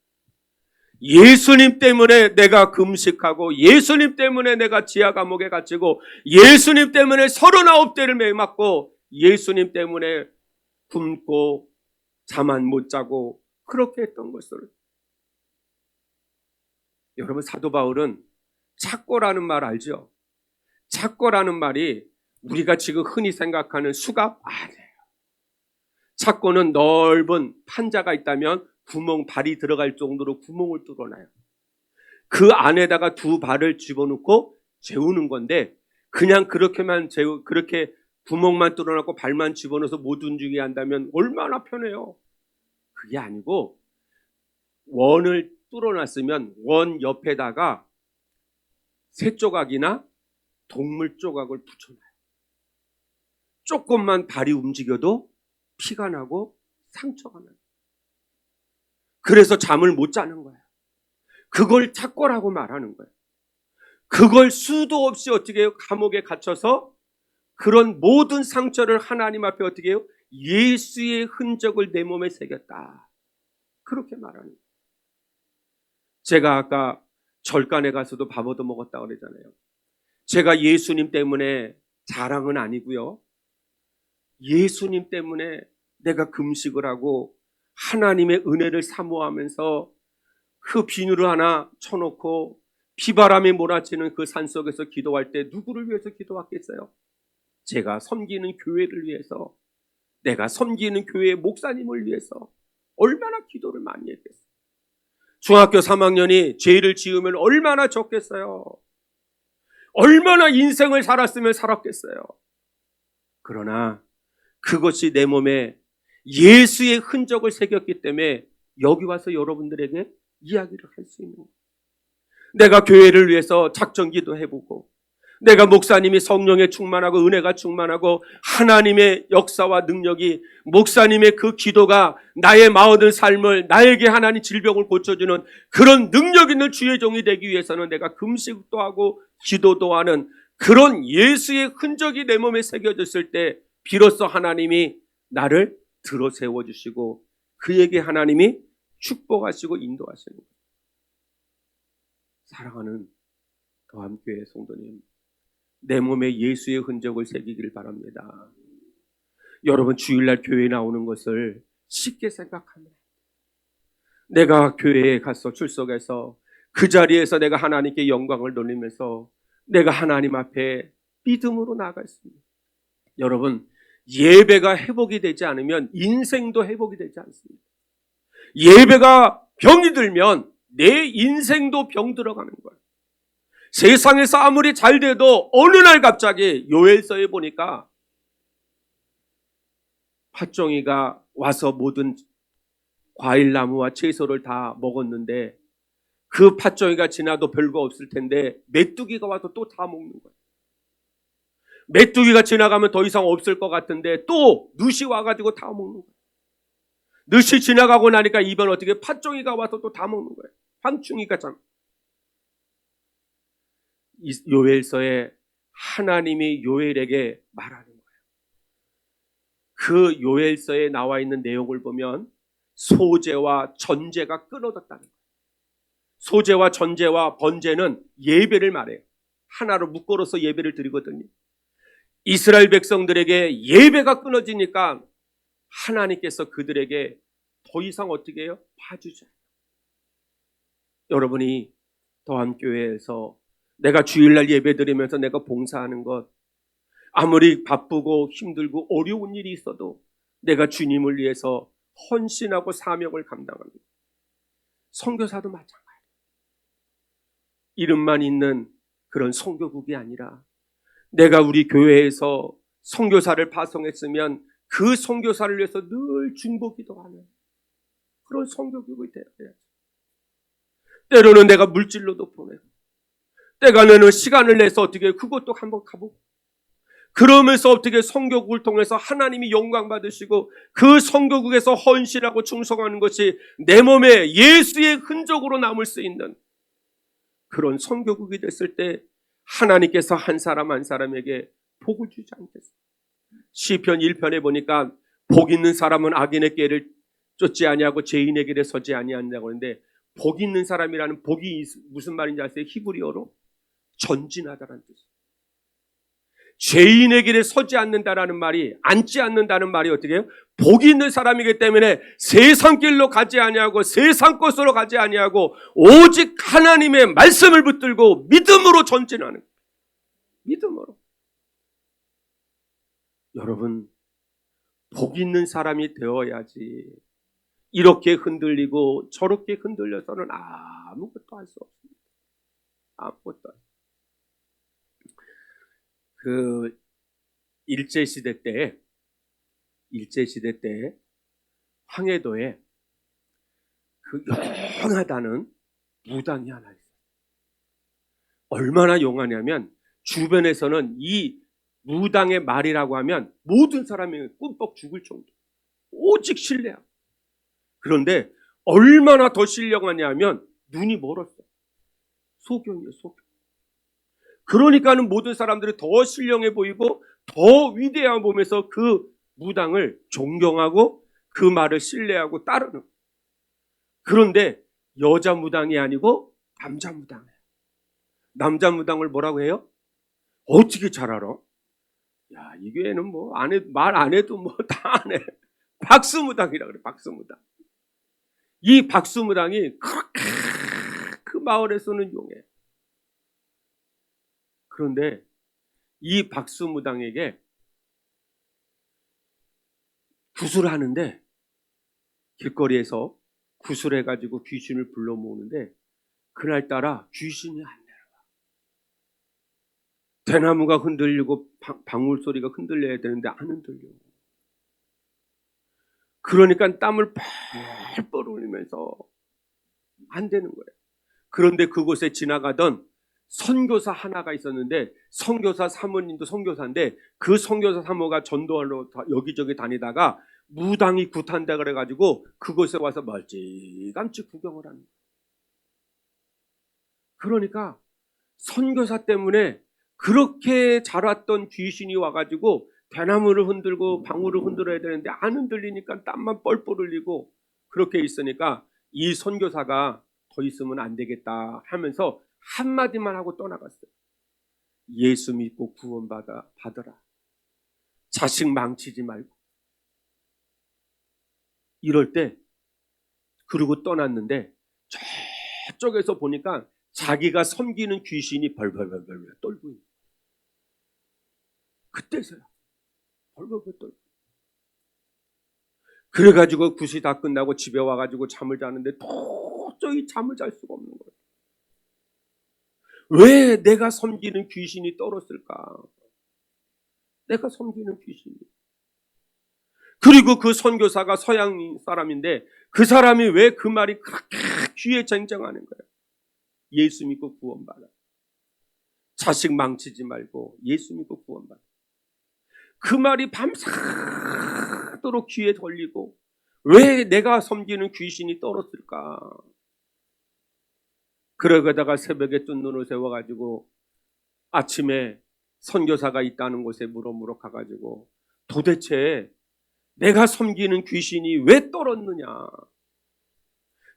예수님 때문에 내가 금식하고 예수님 때문에 내가 지하 감옥에 갇히고 예수님 때문에 39대를 매맞고 예수님 때문에 굶고 잠 안 못 자고 그렇게 했던 것을, 여러분, 사도 바울은 착고라는 말 알죠? 착고라는 말이 우리가 지금 흔히 생각하는 수갑 아니에요. 착고는 넓은 판자가 있다면 구멍, 발이 들어갈 정도로 구멍을 뚫어놔요. 그 안에다가 두 발을 집어넣고 재우는 건데, 그냥 그렇게만 그렇게 구멍만 뚫어놓고 발만 집어넣어서 못 움직이게 한다면 얼마나 편해요. 그게 아니고 원을 뚫어놨으면 원 옆에다가 새 조각이나 동물 조각을 붙여놔요. 조금만 발이 움직여도 피가 나고 상처가 나요. 그래서 잠을 못 자는 거예요. 그걸 착고라고 말하는 거예요. 그걸 수도 없이 어떻게 해요? 감옥에 갇혀서 그런 모든 상처를 하나님 앞에 어떻게 해요? 예수의 흔적을 내 몸에 새겼다. 그렇게 말하는 거예요. 제가 아까 절간에 가서도 밥 얻어 먹었다고 그러잖아요. 제가 예수님 때문에 자랑은 아니고요. 예수님 때문에 내가 금식을 하고 하나님의 은혜를 사모하면서 그 비누를 하나 쳐놓고 비바람이 몰아치는 그 산속에서 기도할 때 누구를 위해서 기도했겠어요? 제가 섬기는 교회를 위해서, 내가 섬기는 교회의 목사님을 위해서 얼마나 기도를 많이 했겠어요. 중학교 3학년이 죄를 지으면 얼마나 좋겠어요. 얼마나 인생을 살았으면 살았겠어요. 그러나 그것이 내 몸에 예수의 흔적을 새겼기 때문에 여기 와서 여러분들에게 이야기를 할 수 있는 거예요. 내가 교회를 위해서 작전기도 해보고, 내가 목사님이 성령에 충만하고 은혜가 충만하고 하나님의 역사와 능력이, 목사님의 그 기도가 나의 마흔의 삶을, 나에게 하나님 질병을 고쳐주는 그런 능력 있는 주의 종이 되기 위해서는 내가 금식도 하고 기도도 하는 그런 예수의 흔적이 내 몸에 새겨졌을 때 비로소 하나님이 나를 들어 세워주시고 그에게 하나님이 축복하시고 인도하시는 거예요. 사랑하는 더함교회 성도님, 내 몸에 예수의 흔적을 새기길 바랍니다. 여러분, 주일날 교회에 나오는 것을 쉽게 생각합니다. 내가 교회에 가서 출석해서 그 자리에서 내가 하나님께 영광을 돌리면서 내가 하나님 앞에 믿음으로 나아갔습니다. 여러분, 예배가 회복이 되지 않으면 인생도 회복이 되지 않습니다. 예배가 병이 들면 내 인생도 병 들어가는 거예요. 세상에서 아무리 잘 돼도 어느 날 갑자기 요엘서에 보니까 팥종이가 와서 모든 과일나무와 채소를 다 먹었는데 그 팥종이가 지나도 별거 없을 텐데 메뚜기가 와서 또 다 먹는 거예요. 메뚜기가 지나가면 더 이상 없을 것 같은데 또 누시 와가지고 다 먹는 거예요. 누시 지나가고 나니까 이번 어떻게 팥종이가 와서 또 다 먹는 거예요. 황충이가 참. 요엘서에 하나님이 요엘에게 말하는 거예요. 그 요엘서에 나와 있는 내용을 보면 소재와 전제가 끊어졌다는 거예요. 소재와 전제와 번제는 예배를 말해요. 하나로 묶어서 예배를 드리거든요. 이스라엘 백성들에게 예배가 끊어지니까 하나님께서 그들에게 더 이상 어떻게 해요? 봐주죠. 여러분이 더함교회에서 내가 주일날 예배 드리면서 내가 봉사하는 것, 아무리 바쁘고 힘들고 어려운 일이 있어도 내가 주님을 위해서 헌신하고 사명을 감당합니다. 선교사도 마찬가지예요. 이름만 있는 그런 선교국이 아니라 내가 우리 교회에서 선교사를 파송했으면 그 선교사를 위해서 늘 중보기도 하는 그런 선교국이 되어야죠. 때로는 내가 물질로도 보내고, 때가 내는 시간을 내서 어떻게 그것도 한번 가보고, 그러면서 어떻게 선교국을 통해서 하나님이 영광 받으시고 그 선교국에서 헌신하고 충성하는 것이 내 몸에 예수의 흔적으로 남을 수 있는 그런 선교국이 됐을 때 하나님께서 한 사람 한 사람에게 복을 주지 않겠어요? 시편 1편에 보니까 복 있는 사람은 악인의 꾀를 쫓지 아니하고 죄인의 길에 서지 아니한다고 하는데, 복 있는 사람이라는 복이 무슨 말인지 아세요? 히브리어로 전진하다라는 뜻이에요. 죄인의 길에 서지 않는다라는 말이, 앉지 않는다는 말이 어떻게 해요? 복이 있는 사람이기 때문에 세상 길로 가지 아니하고 세상 것으로 가지 아니하고 오직 하나님의 말씀을 붙들고 믿음으로 전진하는 거예요. 믿음으로. 여러분, 복 있는 사람이 되어야지 이렇게 흔들리고 저렇게 흔들려서는 아무것도 할 수 없습니다. 아무것도. 그 일제시대 때 황해도에 그 용하다는 무당이 하나 있어요. 얼마나 용하냐면 주변에서는 이 무당의 말이라고 하면 모든 사람이 꿈뻑 죽을 정도, 오직 신뢰하고. 그런데 얼마나 더 신령하냐면 눈이 멀었어. 소경이에요, 소경. 그러니까는 모든 사람들이 더 신령해 보이고 더 위대한 보면서 그 무당을 존경하고 그 말을 신뢰하고 따르는. 그런데 여자 무당이 아니고 남자 무당이에요. 남자 무당을 뭐라고 해요? 어떻게 잘 알아? 야, 이 교회는 뭐 말 안 해도 뭐 다 안 해. 박수무당이라 그래, 박수무당. 이 박수무당이 그렇게 그 마을에서는 용해. 그런데 이 박수무당에게 구슬하는데, 길거리에서 구슬해가지고 귀신을 불러 모으는데 그날따라 귀신이 안 내려와. 대나무가 흔들리고 방울 소리가 흔들려야 되는데 안 흔들려. 그러니까 땀을 뻘뻘 흘리면서 안 되는 거예요. 그런데 그곳에 지나가던 선교사 하나가 있었는데, 선교사 사모님도 선교사인데 그 선교사 사모가 전도하러 여기저기 다니다가 무당이 굿한다 그래가지고 그곳에 와서 멀찌감치 구경을 하는 거예요. 그러니까 선교사 때문에 그렇게 자랐던 귀신이 와가지고 대나무를 흔들고 방울을 흔들어야 되는데 안 흔들리니까 땀만 뻘뻘 흘리고 그렇게 있으니까 이 선교사가 더 있으면 안 되겠다 하면서 한마디만 하고 떠나갔어요. 예수 믿고 구원받아라. 자식 망치지 말고. 이럴 때 그러고 떠났는데 저쪽에서 보니까 자기가 섬기는 귀신이 벌벌벌벌 떨고 있는. 그때서야 벌벌벌 떨고. 그래가지고 굿이 다 끝나고 집에 와가지고 잠을 자는데 도저히 잠을 잘 수가 없는 거예요. 왜 내가 섬기는 귀신이 떨었을까? 내가 섬기는 귀신이. 그리고 그 선교사가 서양 사람인데 그 사람이 왜 그 말이 그렇게 귀에 쟁쟁하는 거예요? 예수 믿고 구원받아. 자식 망치지 말고 예수 믿고 구원받아. 그 말이 밤새도록 귀에 걸리고 왜 내가 섬기는 귀신이 떨었을까? 그러다가 새벽에 뜬 눈을 세워가지고 아침에 선교사가 있다는 곳에 무럭무럭 가가지고 도대체 내가 섬기는 귀신이 왜 떨었느냐?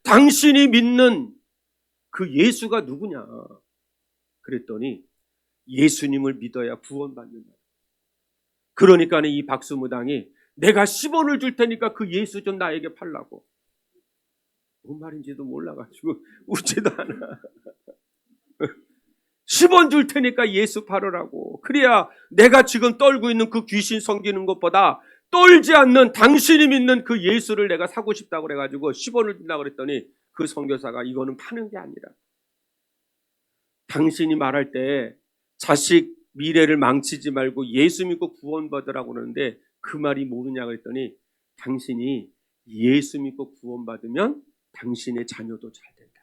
당신이 믿는 그 예수가 누구냐? 그랬더니 예수님을 믿어야 구원받는다. 그러니까 이 박수무당이 내가 10원을 줄 테니까 그 예수 좀 나에게 팔라고. 뭔 말인지도 몰라가지고 웃지도 않아. 10원 줄 테니까 예수 팔으라고. 그래야 내가 지금 떨고 있는 그 귀신 섬기는 것보다 떨지 않는 당신이 믿는 그 예수를 내가 사고 싶다고 그래가지고 10원을 준다고 그랬더니 그 선교사가 이거는 파는 게 아니라 당신이 말할 때 자식 미래를 망치지 말고 예수 믿고 구원받으라고 그러는데 그 말이 뭐느냐 그랬더니 당신이 예수 믿고 구원받으면 당신의 자녀도 잘 된다.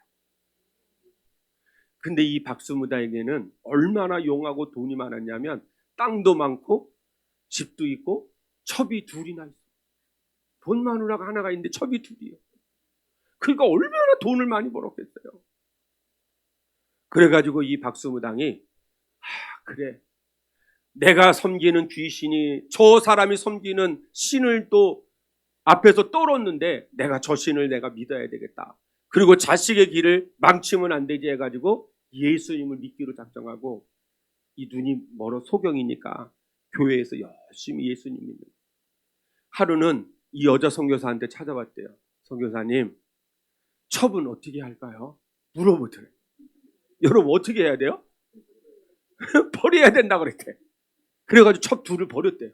근데 이 박수무당에게는 얼마나 용하고 돈이 많았냐면 땅도 많고 집도 있고 첩이 둘이나 있어. 돈 마누라가 하나가 있는데 첩이 둘이에요. 그러니까 얼마나 돈을 많이 벌었겠어요. 그래가지고 이 박수무당이 그래, 내가 섬기는 귀신이 저 사람이 섬기는 신을 또 앞에서 떨었는데 내가 저 신을 내가 믿어야 되겠다. 그리고 자식의 길을 망치면 안 되지 해가지고 예수님을 믿기로 작정하고 이 눈이 멀어 소경이니까 교회에서 열심히 예수님 믿는. 하루는 이 여자 선교사한테 찾아왔대요. 선교사님, 첩은 어떻게 할까요? 물어보더래. 여러분 어떻게 해야 돼요? 버려야 된다 그랬대. 그래가지고 첩 둘을 버렸대요.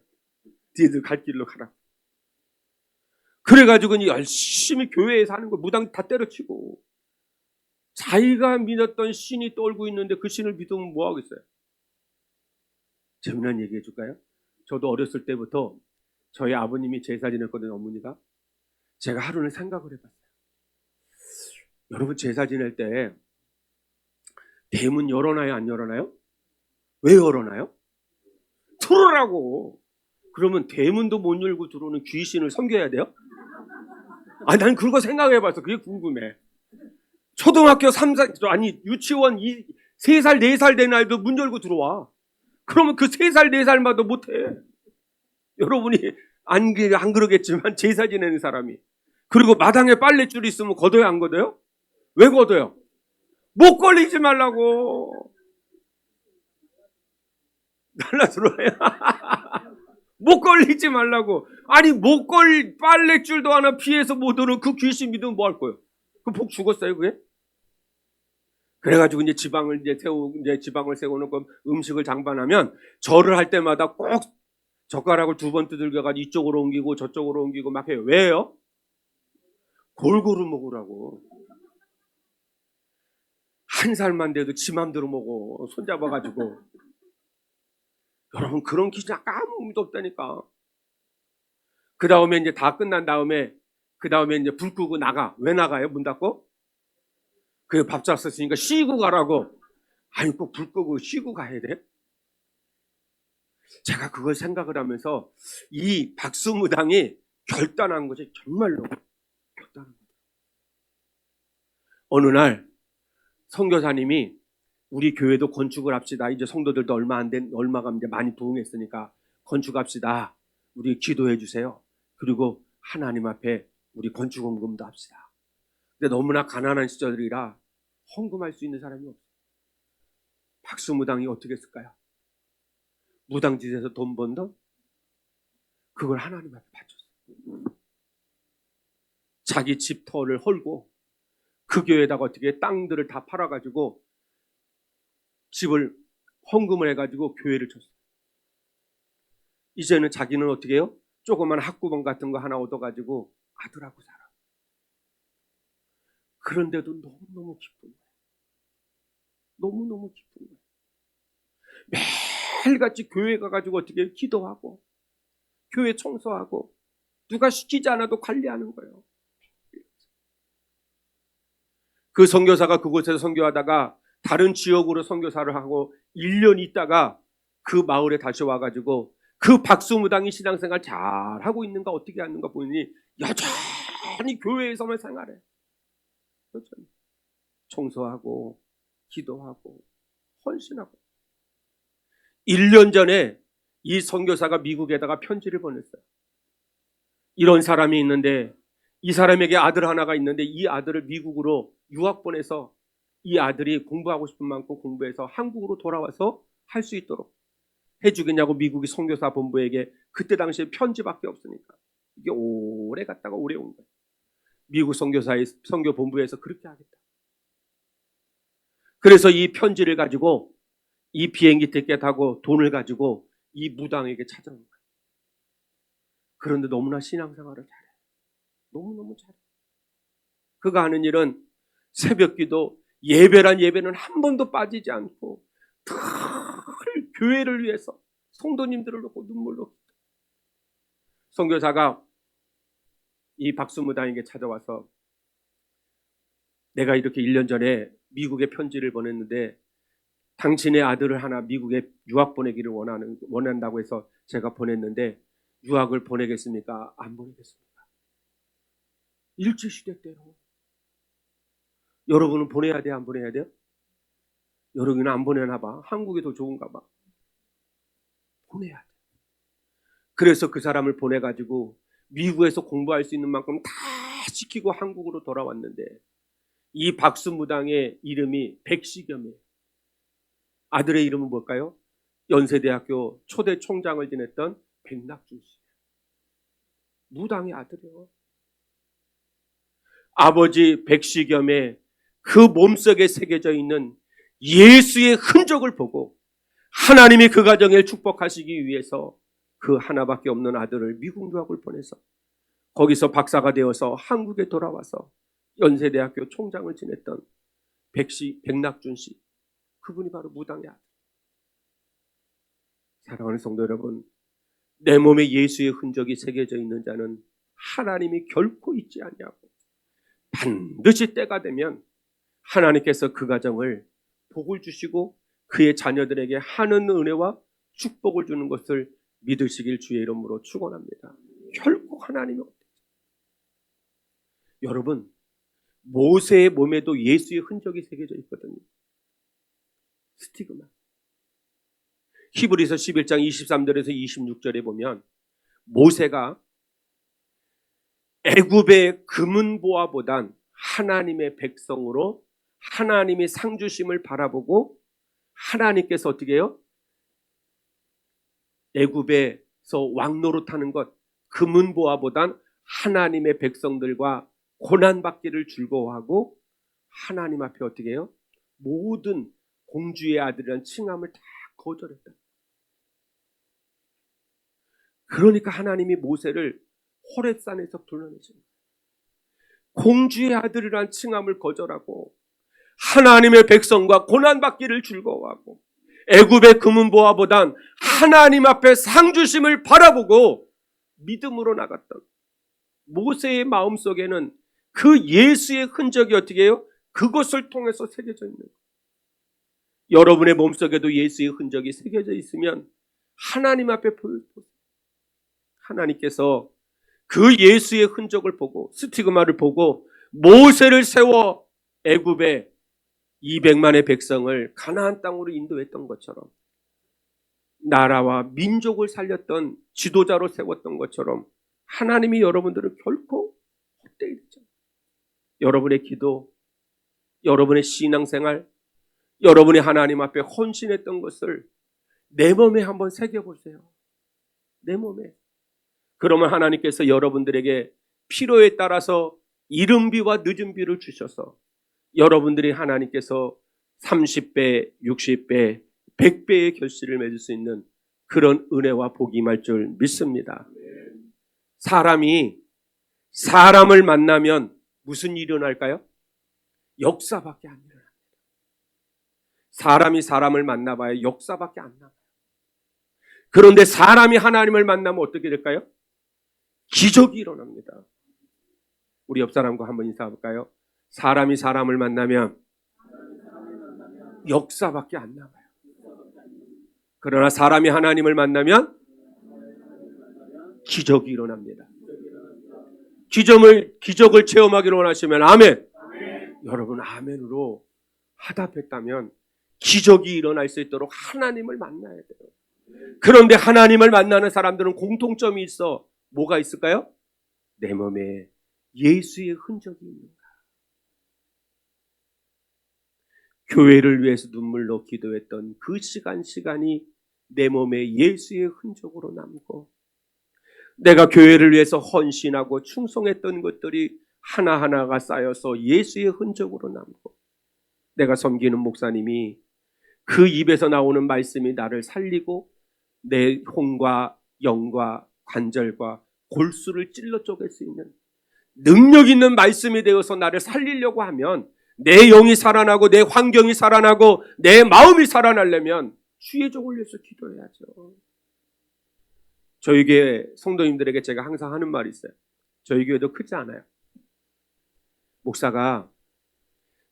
니들 갈 길로 가라. 그래가지고 열심히 교회에서 하는 거 무당 다 때려치고 자기가 믿었던 신이 떨고 있는데 그 신을 믿으면 뭐 하겠어요? 재미난 얘기 해줄까요? 저도 어렸을 때부터 저희 아버님이 제사 지냈거든요. 어머니가. 제가 하루는 생각을 해봤어요. 여러분 제사 지낼 때 대문 열어놔요? 안 열어놔요? 왜 열어놔요? 들어오라고. 그러면 대문도 못 열고 들어오는 귀신을 섬겨야 돼요? 난 그거 생각해봤어. 그게 궁금해. 초등학교 3, 4, 유치원 3살, 4살 된 아이도 문 열고 들어와. 그러면 그 3살, 4살마다 못해. 여러분이 안 그러겠지만 제사 지내는 사람이. 그리고 마당에 빨랫줄이 있으면 걷어요, 안 걷어요? 왜 걷어요? 못 걸리지 말라고. 날라 들어와요. 못 걸리지 말라고. 빨랫줄도 하나 피해서 못 오는 그 귀신 믿으면 뭐 할 거예요? 그 복 죽었어요, 그게? 그래가지고 이제 지방을 세워놓고 음식을 장반하면 절을 할 때마다 꼭 젓가락을 2번 두들겨가지고 이쪽으로 옮기고 저쪽으로 옮기고 막 해요. 왜요? 골고루 먹으라고. 한 살만 돼도 지 맘대로 먹어. 손잡아가지고. 여러분 그런 기적 아무 의미도 없다니까. 그 다음에 이제 다 끝난 다음에 이제 불 끄고 나가. 왜 나가요? 문 닫고? 그 밥 잤었으니까 쉬고 가라고. 아니 꼭 불 끄고 쉬고 가야 돼? 제가 그걸 생각을 하면서 이 박수무당이 결단한 것이 정말로 결단한 거예요. 어느 날 선교사님이 우리 교회도 건축을 합시다. 이제 성도들도 얼마가 이제 많이 부흥했으니까 건축합시다. 우리 기도해 주세요. 그리고 하나님 앞에 우리 건축 헌금도 합시다. 근데 너무나 가난한 시절이라 헌금할 수 있는 사람이 없어요. 박수무당이 어떻게 했을까요? 무당짓에서 돈 번 돈? 그걸 하나님 앞에 바쳤어요. 자기 집 터를 헐고 그 교회에다가 어떻게 땅들을 다 팔아가지고 집을 헌금을 해가지고 교회를 쳤어요. 이제는 자기는 어떻게 해요? 조그만 학구방 같은 거 하나 얻어가지고 아들하고 살아. 그런데도 너무너무 기쁜 거예요. 너무너무 기쁜 거예요. 매일같이 교회 가가지고 어떻게 기도하고 교회 청소하고 누가 시키지 않아도 관리하는 거예요. 그 선교사가 그곳에서 선교하다가 다른 지역으로 선교사를 하고 1년 있다가 그 마을에 다시 와가지고 그 박수무당이 신앙생활 잘하고 있는가 어떻게 하는가 보니 여전히 교회에서만 생활해. 여전히 청소하고 기도하고 헌신하고. 1년 전에 이 선교사가 미국에다가 편지를 보냈어요. 이런 사람이 있는데 이 사람에게 아들 하나가 있는데 이 아들을 미국으로 유학 보내서 이 아들이 공부하고 싶은 만큼 공부해서 한국으로 돌아와서 할 수 있도록 해주겠냐고 미국의 선교사 본부에게 그때 당시에 편지밖에 없으니까 이게 오래 갔다가 오래 온 거예요. 미국 선교사의 선교 본부에서 그렇게 하겠다. 그래서 이 편지를 가지고 이 비행기 티켓 타고 돈을 가지고 이 무당에게 찾아온 거예요. 그런데 너무나 신앙생활을 잘해. 너무너무 잘해. 그가 하는 일은 새벽기도 예배란 예배는 한 번도 빠지지 않고 늘 교회를 위해서 성도님들을 놓고 눈물로. 선교사가 이 박수무당에게 찾아와서 내가 이렇게 1년 전에 미국에 편지를 보냈는데 당신의 아들을 하나 미국에 유학 보내기를 원한다고 해서 제가 보냈는데 유학을 보내겠습니까? 안 보내겠습니까? 일제시대 때로. 여러분은 보내야 돼요? 안 보내야 돼요? 여러분은 안 보내나 봐. 한국이 더 좋은가 봐. 보내야 돼. 그래서 그 사람을 보내가지고 미국에서 공부할 수 있는 만큼 다 시키고 한국으로 돌아왔는데 이 박수무당의 이름이 백시겸이에요. 아들의 이름은 뭘까요? 연세대학교 초대 총장을 지냈던 백낙준 씨. 무당의 아들이요. 아버지 백시겸의 그 몸속에 새겨져 있는 예수의 흔적을 보고 하나님이 그 가정을 축복하시기 위해서 그 하나밖에 없는 아들을 미국 유학을 보내서 거기서 박사가 되어서 한국에 돌아와서 연세대학교 총장을 지냈던 백낙준 씨. 그분이 바로 무당의 아들. 사랑하는 성도 여러분, 내 몸에 예수의 흔적이 새겨져 있는 자는 하나님이 결코 잊지 않냐고. 반드시 때가 되면 하나님께서 그 가정을 복을 주시고 그의 자녀들에게 하는 은혜와 축복을 주는 것을 믿으시길 주의 이름으로 축원합니다. 결코 하나님이 없대요. 여러분, 모세의 몸에도 예수의 흔적이 새겨져 있거든요. 스티그마. 히브리서 11장 23절에서 26절에 보면 모세가 애굽의 금은보화보단 하나님의 백성으로 하나님의 상주심을 바라보고 하나님께서 어떻게 해요? 애굽에서 왕노릇하는 것 금은보화보단 하나님의 백성들과 고난받기를 즐거워하고 하나님 앞에 어떻게 해요? 모든 공주의 아들이라는 칭함을 다 거절했다. 그러니까 하나님이 모세를 호렙산에서 불러내십니다. 공주의 아들이라는 칭함을 거절하고 하나님의 백성과 고난받기를 즐거워하고 애굽의 금은보화보단 하나님 앞에 상 주심을 바라보고 믿음으로 나갔던 모세의 마음속에는 그 예수의 흔적이 어떻게 해요? 그것을 통해서 새겨져 있는 거예요. 여러분의 몸속에도 예수의 흔적이 새겨져 있으면 하나님 앞에 보여주세요. 하나님께서 그 예수의 흔적을 보고 스티그마를 보고 모세를 세워 애굽의 200만의 백성을 가나안 땅으로 인도했던 것처럼 나라와 민족을 살렸던 지도자로 세웠던 것처럼 하나님이 여러분들을 결코 헛되이 되지 않아요. 여러분의 기도, 여러분의 신앙생활, 여러분이 하나님 앞에 헌신했던 것을 내 몸에 한번 새겨보세요. 내 몸에. 그러면 하나님께서 여러분들에게 필요에 따라서 이른비와 늦은비를 주셔서 여러분들이 하나님께서 30배, 60배, 100배의 결실을 맺을 수 있는 그런 은혜와 복이 임할 줄 믿습니다. 사람이 사람을 만나면 무슨 일이 일어날까요? 역사밖에 안 일어납니다. 사람이 사람을 만나봐야 역사밖에 안 나와요. 그런데 사람이 하나님을 만나면 어떻게 될까요? 기적이 일어납니다. 우리 옆 사람과 한번 인사해볼까요? 사람이 사람을 만나면 역사밖에 안 나와요. 그러나 사람이 하나님을 만나면 기적이 일어납니다. 기적을 체험하기를 원하시면 아멘. 여러분 아멘으로 화답했다면 기적이 일어날 수 있도록 하나님을 만나야 돼요. 그런데 하나님을 만나는 사람들은 공통점이 있어. 뭐가 있을까요? 내 몸에 예수의 흔적이 있는가. 교회를 위해서 눈물로 기도했던 그 시간이 내 몸에 예수의 흔적으로 남고 내가 교회를 위해서 헌신하고 충성했던 것들이 하나하나가 쌓여서 예수의 흔적으로 남고 내가 섬기는 목사님이 그 입에서 나오는 말씀이 나를 살리고 내 혼과 영과 관절과 골수를 찔러 쪼갤 수 있는 능력 있는 말씀이 되어서 나를 살리려고 하면 내 영이 살아나고 내 환경이 살아나고 내 마음이 살아나려면 주의 종을 위해서 기도해야죠. 저희 교회 성도님들에게 제가 항상 하는 말이 있어요. 저희 교회도 크지 않아요. 목사가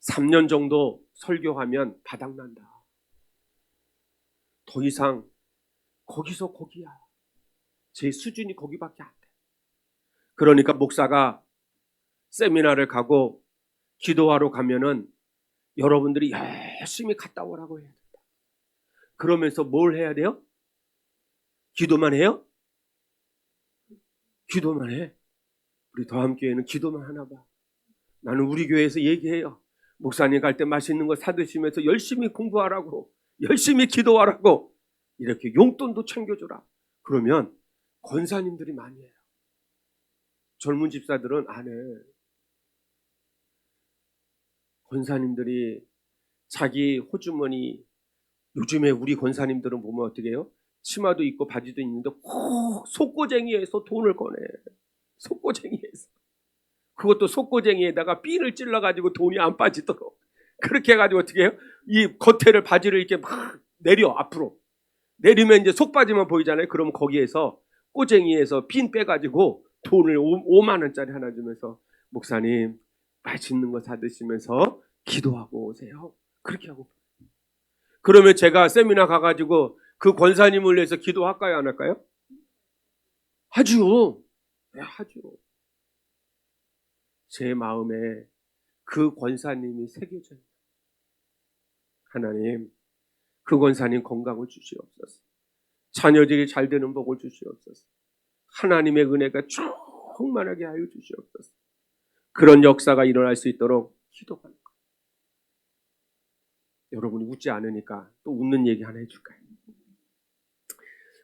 3년 정도 설교하면 바닥난다. 더 이상 거기서 거기야. 제 수준이 거기밖에 안 돼. 그러니까 목사가 세미나를 가고 기도하러 가면은 여러분들이 열심히 갔다 오라고 해야 된다. 그러면서 뭘 해야 돼요? 기도만 해요? 기도만 해. 우리 더함교회는 기도만 하나 봐. 나는 우리 교회에서 얘기해요. 목사님 갈 때 맛있는 거 사드시면서 열심히 공부하라고, 열심히 기도하라고, 이렇게 용돈도 챙겨줘라. 그러면 권사님들이 많이 해요. 젊은 집사들은 안 해. 권사님들이 자기 호주머니, 요즘에 우리 권사님들은 보면 어떻게 해요? 치마도 입고 바지도 입는데 꼭 속고쟁이에서 돈을 꺼내. 속고쟁이에서. 그것도 속고쟁이에다가 핀을 찔러가지고 돈이 안 빠지도록. 그렇게 해가지고 어떻게 해요? 이 겉에를 바지를 이렇게 막 내려 앞으로. 내리면 이제 속바지만 보이잖아요. 그러면 거기에서 꼬쟁이에서 핀 빼가지고 돈을 5만 원짜리 하나 주면서 목사님 맛있는 거 사드시면서 기도하고 오세요. 그렇게 하고. 그러면 제가 세미나 가가지고 그 권사님을 위해서 기도할까요? 안 할까요? 하죠. 네, 하죠. 제 마음에 그 권사님이 새겨져요. 하나님, 그 권사님 건강을 주시옵소서. 자녀들이 잘 되는 복을 주시옵소서. 하나님의 은혜가 충만하게 하여 주시옵소서. 그런 역사가 일어날 수 있도록 기도하는 거예요. 여러분이 웃지 않으니까 또 웃는 얘기 하나 해줄까요?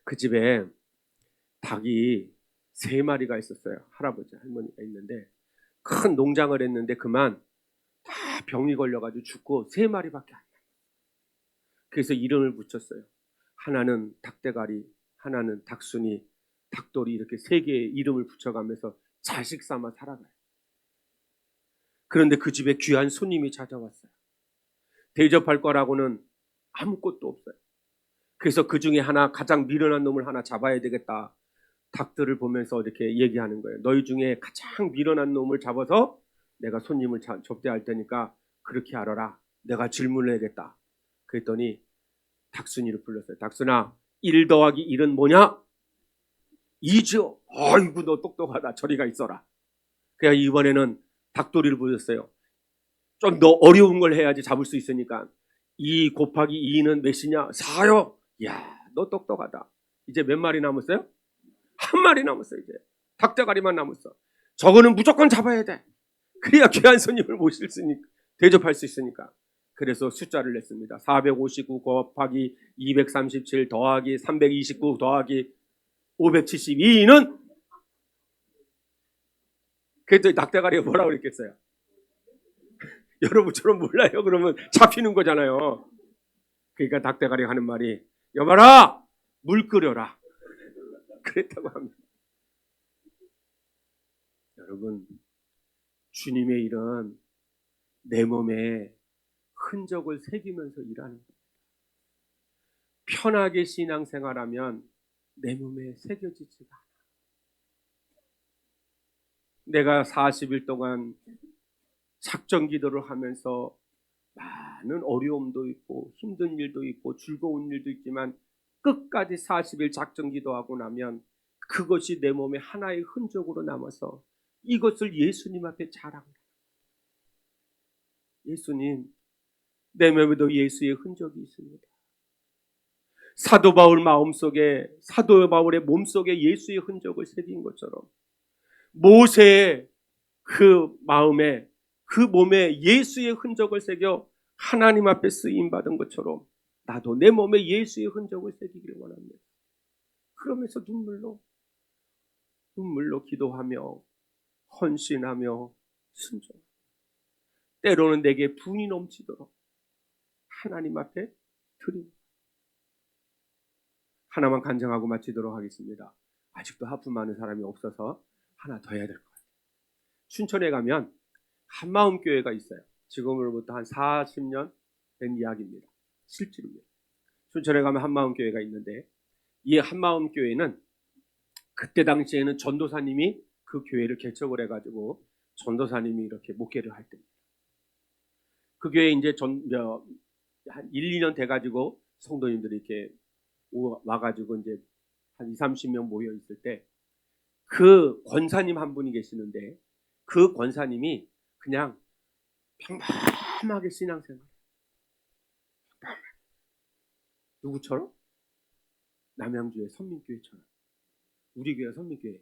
그 집에 닭이 3마리가 있었어요. 할아버지, 할머니가 있는데 큰 농장을 했는데 그만 다 병이 걸려가지고 죽고 3마리밖에 안 나요. 그래서 이름을 붙였어요. 하나는 닭대가리, 하나는 닭순이, 닭돌이 이렇게 3개의 이름을 붙여가면서 자식 삼아 살아가요. 그런데 그 집에 귀한 손님이 찾아왔어요. 대접할 거라고는 아무것도 없어요. 그래서 그 중에 하나 가장 미련한 놈을 하나 잡아야 되겠다. 닭들을 보면서 이렇게 얘기하는 거예요. 너희 중에 가장 미련한 놈을 잡아서 내가 손님을 접대할 테니까 그렇게 알아라. 내가 질문을 해야겠다. 그랬더니 닭순이를 불렀어요. 닭순아, 1 더하기 1은 뭐냐? 2죠. 아이고, 너 똑똑하다. 저리 가 있어라. 그냥 이번에는 닭도리를 불렀어요. 좀 더 어려운 걸 해야지 잡을 수 있으니까. 2 곱하기 2는 몇이냐? 4요. 이야, 너 똑똑하다. 이제 몇 마리 남았어요? 한 마리 남았어. 이제 닭대가리만 남았어. 저거는 무조건 잡아야 돼. 그래야 귀한 손님을 모실 수 있으니까, 대접할 수 있으니까. 그래서 숫자를 냈습니다. 459 곱하기 237 더하기 329 더하기 572는, 그래도 닭대가리가 뭐라고 그랬겠어요? 여러분처럼 몰라요. 그러면 잡히는 거잖아요. 그러니까 닭대가리가 하는 말이, 여봐라, 물 끓여라. 그랬다고 합니다. 여러분, 주님의 일은 내 몸에 흔적을 새기면서 일하는 겁니다. 편하게 신앙생활하면 내 몸에 새겨지지가 않아. 내가 40일 동안 작정 기도를 하면서 많은 어려움도 있고 힘든 일도 있고 즐거운 일도 있지만 끝까지 40일 작정 기도하고 나면 그것이 내 몸에 하나의 흔적으로 남아서 이것을 예수님 앞에 자랑합니다. 예수님, 내 몸에도 예수의 흔적이 있습니다. 사도 바울 마음속에, 사도 바울의 몸속에 예수의 흔적을 새긴 것처럼 모세의 그 마음에, 그 몸에 예수의 흔적을 새겨 하나님 앞에 쓰임받은 것처럼 나도 내 몸에 예수의 흔적을 새기기를 원합니다. 그러면서 눈물로 기도하며 헌신하며 순종, 때로는 내게 분이 넘치도록 하나님 앞에 드립니다. 하나만 간증하고 마치도록 하겠습니다. 아직도 하품 많은 사람이 없어서 하나 더 해야 될 것 같아요. 춘천에 가면 한마음교회가 있어요. 지금으로부터 한 40년 된 이야기입니다. 실제로입니다. 춘천에 가면 한마음교회가 있는데, 이 한마음교회는 그때 당시에는 전도사님이 그 교회를 개척을 해가지고 전도사님이 이렇게 목회를 할 때입니다. 그 교회에 이제 한 1, 2년 돼가지고 성도님들이 이렇게 와가지고 이제 한 20, 30명 모여 있을 때 그 권사님 한 분이 계시는데, 그 권사님이 그냥 평범하게 신앙생활. 누구처럼? 남양주의 선민교회처럼. 우리 교회가 선민교회예요.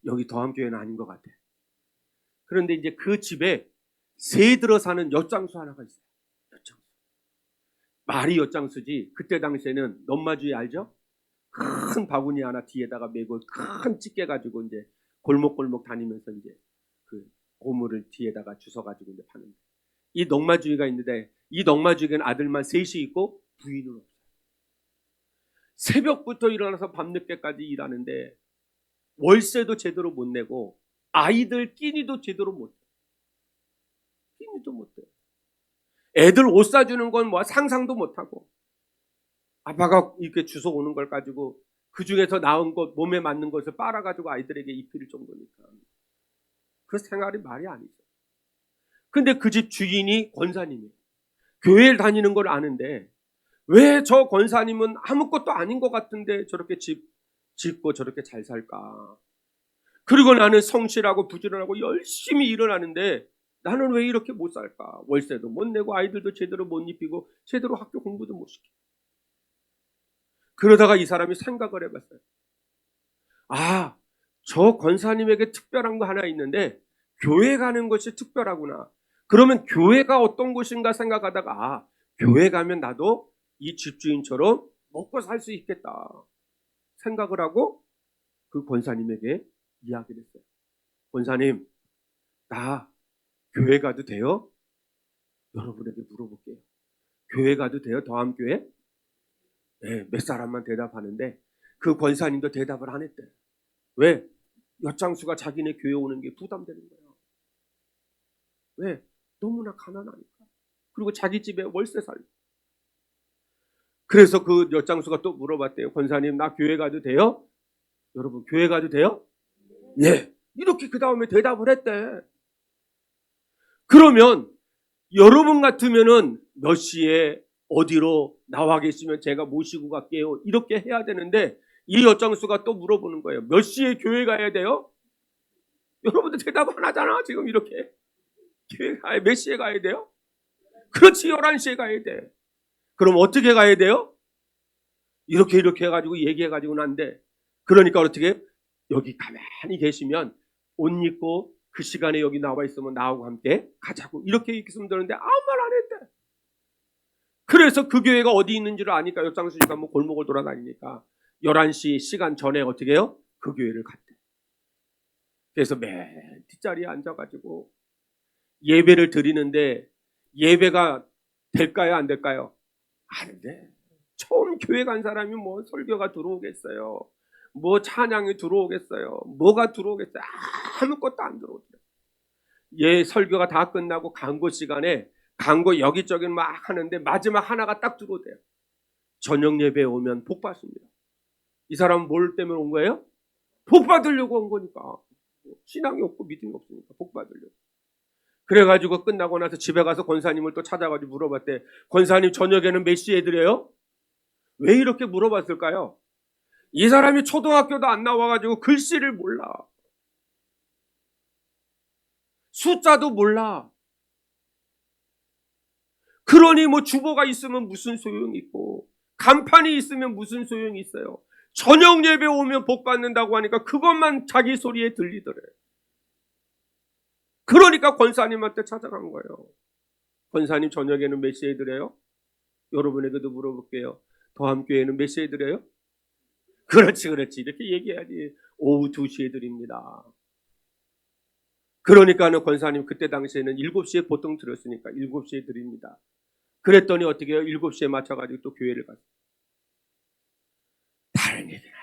여기 더함교회는 아닌 것 같아. 그런데 이제 그 집에 새 들어 사는 엿장수 하나가 있어요. 엿장수. 말이 엿장수지, 그때 당시에는 넘마주의 알죠? 큰 바구니 하나 뒤에다가 메고 큰 찌개 가지고 이제 골목골목 다니면서 이제 그 고물을 뒤에다가 주워가지고 이제 파는. 이 넉마주의가 있는데, 이 넉마주의는 아들만 셋이 있고 부인은 없어요. 새벽부터 일어나서 밤늦게까지 일하는데 월세도 제대로 못 내고 아이들 끼니도 제대로 못 해. 끼니도 못 해. 애들 옷 사주는 건 뭐 상상도 못 하고, 아빠가 이렇게 주워 오는 걸 가지고 그 중에서 나은 것, 몸에 맞는 것을 빨아가지고 아이들에게 입힐 정도니까 그 생활이 말이 아니죠. 근데 그 집 주인이 권사님이에요. 교회를 다니는 걸 아는데 왜 저 권사님은 아무것도 아닌 것 같은데 저렇게 집 짓고 저렇게 잘 살까? 그리고 나는 성실하고 부지런하고 열심히 일을 하는데 나는 왜 이렇게 못 살까? 월세도 못 내고 아이들도 제대로 못 입히고 제대로 학교 공부도 못 시키고. 그러다가 이 사람이 생각을 해봤어요. 아, 저 권사님에게 특별한 거 하나 있는데 교회 가는 것이 특별하구나. 그러면 교회가 어떤 곳인가 생각하다가, 아, 교회 가면 나도 이 집주인처럼 먹고 살 수 있겠다 생각을 하고 그 권사님에게 이야기를 했어요. 권사님, 나 교회 가도 돼요? 여러분에게 물어볼게요. 교회 가도 돼요? 더함교회? 네, 몇 사람만 대답하는데 그 권사님도 대답을 안 했대요. 왜? 엿장수가 자기네 교회 오는 게 부담되는 거예요. 왜? 너무나 가난하니까. 그리고 자기 집에 월세 살고. 그래서 그 엿장수가 또 물어봤대요. 권사님, 나 교회 가도 돼요? 여러분, 교회 가도 돼요? 예. 이렇게 그 다음에 대답을 했대. 그러면 여러분 같으면은 몇 시에 어디로 나와 계시면 제가 모시고 갈게요. 이렇게 해야 되는데 이 엿장수가 또 물어보는 거예요. 몇 시에 교회 가야 돼요? 여러분들 대답 안 하잖아. 지금 이렇게. 교회 몇 시에 가야 돼요? 그렇지, 11시에 가야 돼. 그럼 어떻게 가야 돼요? 이렇게 해가지고 얘기해가지고는 안 돼. 그러니까 어떻게? 여기 가만히 계시면 옷 입고 그 시간에 여기 나와 있으면 나하고 함께 가자고. 이렇게 얘기했으면 되는데 아무 말 안 했대. 그래서 그 교회가 어디 있는지를 아니까 엿장수니까 뭐 골목을 돌아다니니까 11시 시간 전에 어떻게 해요? 그 교회를 갔대. 그래서 맨 뒷자리에 앉아가지고 예배를 드리는데 예배가 될까요? 안 될까요? 안 돼. 처음 교회 간 사람이 뭐 설교가 들어오겠어요? 뭐 찬양이 들어오겠어요? 뭐가 들어오겠어요? 아무것도 안 들어오더래. 예, 설교가 다 끝나고 광고 시간에 광고 여기저기 막 하는데 마지막 하나가 딱 들어오대요. 저녁 예배에 오면 복 받습니다. 이 사람은 뭘 때문에 온 거예요? 복 받으려고 온 거니까. 신앙이 없고 믿음이 없으니까 복 받으려고. 그래가지고 끝나고 나서 집에 가서 권사님을 또 찾아가지고 물어봤대. 권사님, 저녁에는 몇 시에 드려요? 왜 이렇게 물어봤을까요? 이 사람이 초등학교도 안 나와가지고 글씨를 몰라. 숫자도 몰라. 그러니 뭐 주보가 있으면 무슨 소용이 있고 간판이 있으면 무슨 소용이 있어요. 저녁 예배 오면 복 받는다고 하니까 그것만 자기 소리에 들리더래. 그러니까 권사님한테 찾아간 거예요. 권사님, 저녁에는 몇 시에 드려요? 여러분에게도 물어볼게요. 더함교회는 몇 시에 드려요? 그렇지. 이렇게 얘기해야지. 오후 2시에 드립니다. 그러니까는 권사님 그때 당시에는 7시에 보통 드렸으니까 7시에 드립니다. 그랬더니 어떻게 해요? 7시에 맞춰가지고 또 교회를 갔어요. 다른 얘기는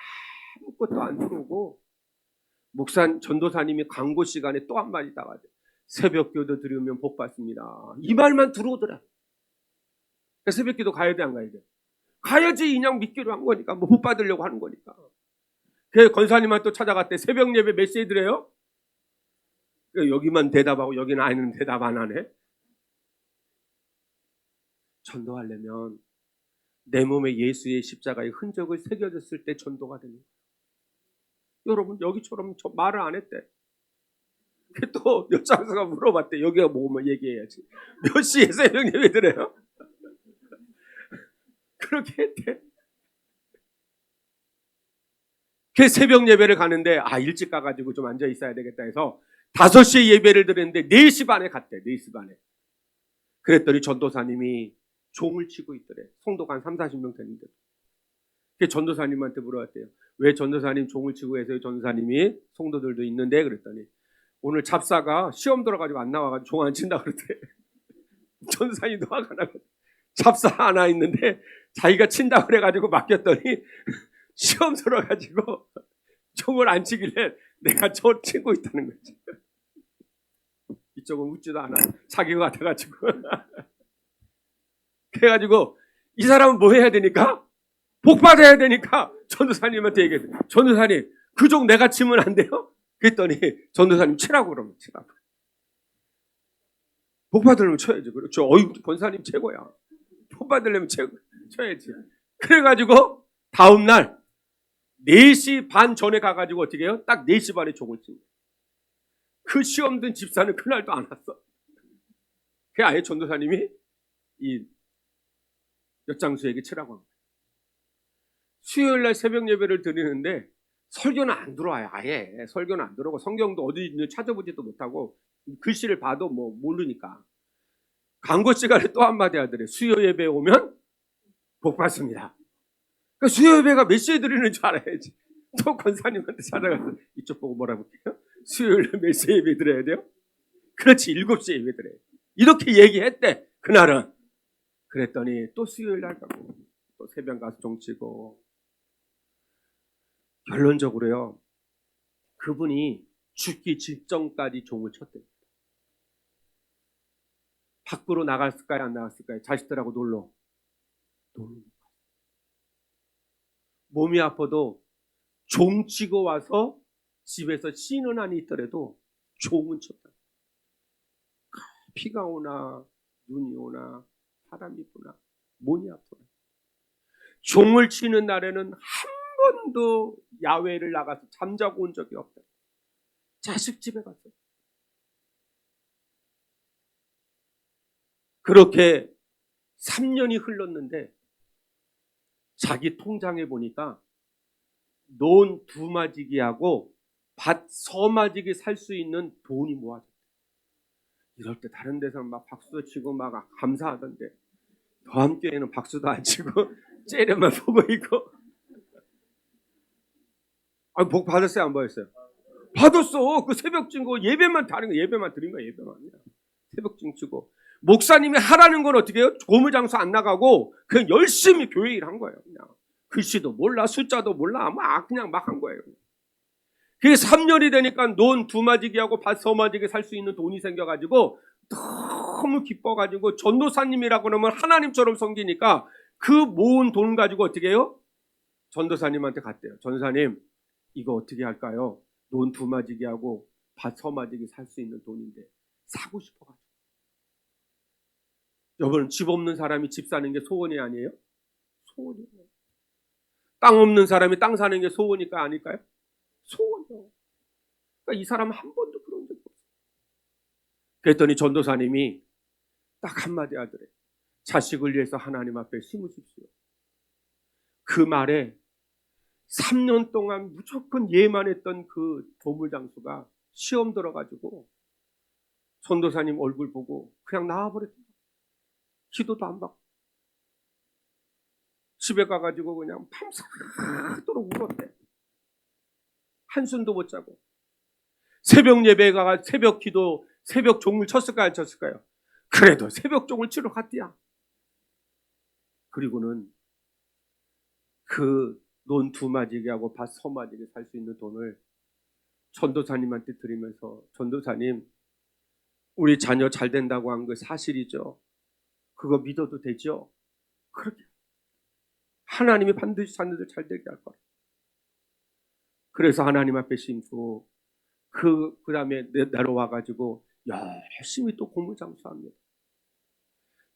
아무것도 안 들어오고 전도사님이 광고 시간에 또 한마디 나가죠. 새벽기도 드리면 복 받습니다. 이 말만 들어오더라. 그러니까 새벽기도 가야 돼, 안 가야 돼? 가야지. 인양 믿기로 한 거니까. 뭐 복 받으려고 하는 거니까. 그래서 권사님한테 또 찾아갔대. 새벽 예배 몇 시에 드려요? 여기만 대답하고 여기는 아니는 대답 안 하네. 전도하려면 내 몸에 예수의 십자가의 흔적을 새겨졌을 때 전도가 되는 거예요. 여러분, 여기처럼 말을 안 했대. 또 엿장수가 물어봤대. 여기가 뭐면 얘기해야지. 몇 시에 새벽 예배 드려요? 그렇게 했대. 그 새벽 예배를 가는데 일찍 가가지고 좀 앉아 있어야 되겠다 해서 5시에 예배를 드렸는데 4시 반에 갔대. 4시 반에. 그랬더니 전도사님이 종을 치고 있더래. 성도가 한 30-40명 되는데. 그 전도사님한테 물어봤대요. 왜 전도사님 종을 치고 계세요? 전도사님이 성도들도 있는데. 그랬더니 오늘 잡사가 시험 들어가지고 안 나와가지고 종 안 친다 그랬대. 전도사님도 화가 나고 잡사 하나 있는데 자기가 친다 그래가지고 맡겼더니 시험 들어가지고 종을 안 치길래 내가 저 치고 있다는 거지. 이쪽은 웃지도 않아. 자기가 같아가지고. 그래가지고 이 사람은 뭐 해야 되니까? 복 받아야 되니까 전도사님한테 얘기해. 전도사님, 그 종 내가 치면 안 돼요? 그랬더니 전도사님 치라고 그러면 치라고. 복 받으려면 쳐야지. 그렇죠. 권사님 최고야. 복 받으려면 쳐야지. 그래가지고 다음날 4시 반 전에 가가지고 어떻게 해요? 딱 4시 반에 종을 친 거예요. 그 시험 든 집사는 그날도 안 왔어. 그 아예 전도사님이 이 엿장수에게 치라고 한 거예요. 수요일날 새벽 예배를 드리는데 설교는 안 들어와요. 아예 설교는 안 들어오고 성경도 어디 있는지 찾아보지도 못하고 글씨를 봐도 뭐 모르니까. 광고 시간에 또 한마디 하더래. 수요 예배에 오면 복 받습니다. 그러니까 수요 예배가 몇 시에 드리는 줄 알아야지. 또 권사님한테 찾아가서 이쪽 보고 뭐라 볼게요. 수요일에 몇 시에 예배 드려야 돼요? 그렇지, 7시에 예배 드려요. 이렇게 얘기했대 그날은. 그랬더니 또 수요일 날 가고 또 새벽 가서 종치고. 결론적으로요, 그분이 죽기 직전까지 종을 쳤대요. 밖으로 나갔을까요? 안 나갔을까요? 자식들하고 놀러. 몸이 아파도 종 치고 와서 집에서 쉬는 한이 있더라도 종은 쳤다. 비가 오나 눈이 오나 바람이 부나 몸이 아프나 종을 치는 날에는 한 번도 야외를 나가서 잠자고 온 적이 없다. 자식 집에 갔어. 그렇게 3년이 흘렀는데 자기 통장에 보니까 논 2마지기하고 밭 서마지기 살 수 있는 돈이 모아졌대. 이럴 때 다른 데서 막 박수도 치고 막 감사하던데 다음 교회는 박수도 안 치고 째려만 보고 있고. 아, 복 받았어요 안 받았어요? 받았어. 그 새벽 증거 예배만 다른 거 예배만 드린 거야. 예배만. 새벽 증치고 목사님이 하라는 건 어떻게 해요? 고무장소 안 나가고 그냥 열심히 교회 일 한 거예요. 그냥 글씨도 몰라 숫자도 몰라 그냥 막 한 거예요. 그게 3년이 되니까 논 2마지기하고 밭 서마지기 살 수 있는 돈이 생겨가지고 너무 기뻐가지고 전도사님이라고 그러면 하나님처럼 섬기니까 그 모은 돈 가지고 어떻게 해요? 전도사님한테 갔대요. 전도사님 이거 어떻게 할까요? 논 2마지기하고 밭 서마지기 살 수 있는 돈인데 사고 싶어가지고. 여러분 집 없는 사람이 집 사는 게 소원이 아니에요? 소원이에요. 땅 없는 사람이 땅 사는 게 소원일까 아닐까요? 소원이요. 그러니까 이 사람은 한 번도 그런 적이 없어요. 그랬더니 전도사님이 딱 한마디 하더래. 자식을 위해서 하나님 앞에 심으십시오. 그 말에 3년 동안 무조건 예만했던 그 보물장수가 시험 들어가지고 전도사님 얼굴 보고 그냥 나와버렸어요. 기도도 안 받고 집에 가가지고 그냥 밤새도록 울었대. 한숨도 못 자고 새벽 예배에 가가 새벽 기도 새벽 종을 쳤을까요 안 쳤을까요? 그래도 새벽 종을 치러 갔대야. 그리고는 그 논 2마지기하고 밭 서마지기 살 수 있는 돈을 전도사님한테 드리면서 전도사님 우리 자녀 잘 된다고 한 거 사실이죠? 그거 믿어도 되죠? 그렇게 하나님이 반드시 자녀들 잘 되게 할 거라. 그래서 하나님 앞에 심고 그 다음에 내려와가지고 열심히 또 고무장수합니다.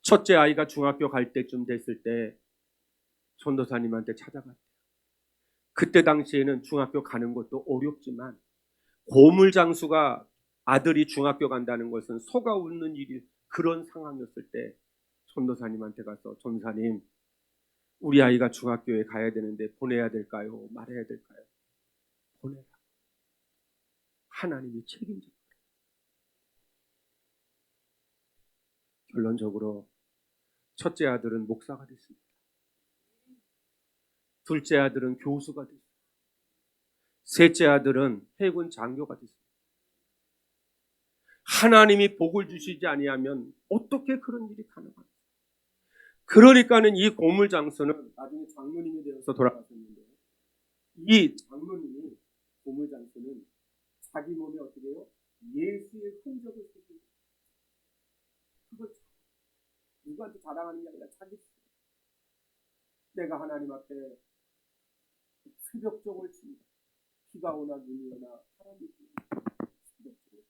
첫째 아이가 중학교 갈 때쯤 됐을 때 전도사님한테 찾아갔대요. 그때 당시에는 중학교 가는 것도 어렵지만 고물장수가 아들이 중학교 간다는 것은 소가 웃는 일이 그런 상황이었을 때 전도사님한테 가서 전도사님 우리 아이가 중학교에 가야 되는데 보내야 될까요? 말해야 될까요? 보내라. 하나님이 책임질 거예요. 결론적으로 첫째 아들은 목사가 됐습니다. 둘째 아들은 교수가 됐습니다. 셋째 아들은 해군 장교가 됐습니다. 하나님이 복을 주시지 아니하면 어떻게 그런 일이 가능합니까? 그러니까는 이 고물장수는 나중에 장로님이 되어서 돌아가셨는데 이 장로님이 고물장수는 자기 몸에 어떻게 해요? 예수의 흔적을 새기고 그걸 누구한테 자랑하는 게 아니라 자기 내가 하나님 앞에 새벽종을 칩니다. 비가 오나 눈이 오나 사람이 새벽종을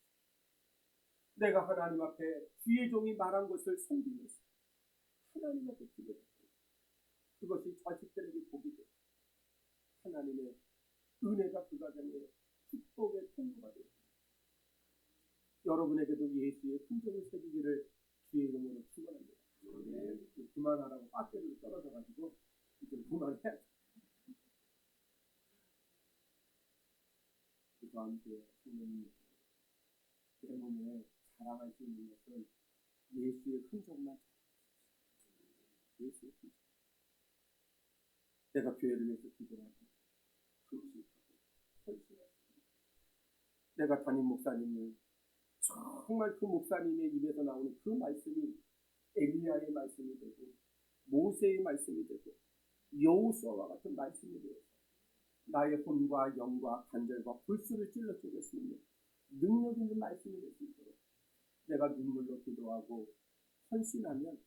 내가 하나님 앞에 주의 종이 말한 것을 섬기면서 하나님 앞에 기도했어요. 그것이 자식들에게 복이 되고 하나님의 은혜가 그 가정에 축복의 통로가 되고 여러분에게도 예수의 흔적을 새기기를 주의 이름으로 축원합니다. 그만하라고 배터리를 떨어져가지고 이제 그만해야지. 그 다음 주에 주님이 내 몸에 자랑할 수 있는 것은 예수의 흔적만 예수의 흔적. 내가 교회를 위해서 기도하고 그것이 헌신했습니다. 내가 담임 목사님이 정말 그 목사님의 입에서 나오는 그 말씀이 엘리야의 말씀이 되고 모세의 말씀이 되고 여호수아와 같은 말씀이 되어서 나의 혼과 영과 간절과 불수를 찔러 쪼갤 수 있는 능력 있는 말씀이 될 수 있도록 내가 눈물로 기도하고 헌신하면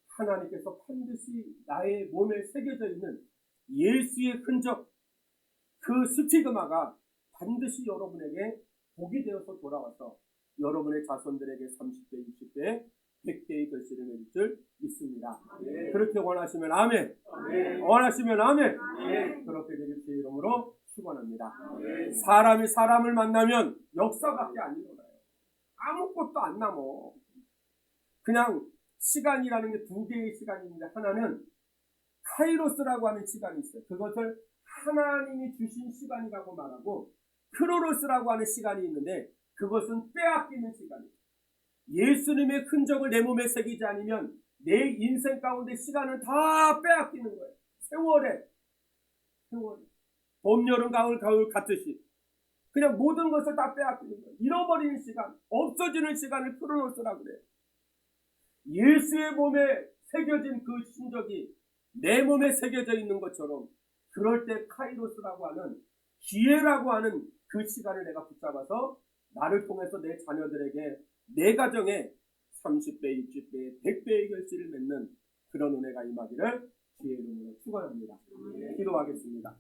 하나님께서 반드시 나의 몸에 새겨져 있는 예수의 흔적, 그 스티그마가 반드시 여러분에게 복이 되어서 돌아와서 여러분의 자손들에게 30배, 60배, 100배의 결실을 맺을 줄 믿습니다. 그렇게 원하시면 아멘. 원하시면 아멘. 그렇게 되길 주 이름으로 축원합니다. 사람이 사람을 만나면 역사밖에 안 일어나요. 아무것도 안 남어. 그냥 시간이라는 게 두 개의 시간이 있는데, 하나는 카이로스라고 하는 시간이 있어요. 그것을 하나님이 주신 시간이라고 말하고, 크로노스라고 하는 시간이 있는데 그것은 빼앗기는 시간이에요. 예수님의 흔적을 내 몸에 새기지 않으면 내 인생 가운데 시간은 다 빼앗기는 거예요. 세월에 봄, 여름, 가을 같듯이 그냥 모든 것을 다 빼앗기는 거예요. 잃어버리는 시간, 없어지는 시간을 크로노스라고 그래요. 예수의 몸에 새겨진 그 흔적이 내 몸에 새겨져 있는 것처럼, 그럴 때 카이로스라고 하는, 기회라고 하는 그 시간을 내가 붙잡아서 나를 통해서 내 자녀들에게, 내 가정에 30배, 60배, 100배의 결실을 맺는 그런 은혜가 임하기를 주의 이름으로 축원합니다. 기도하겠습니다.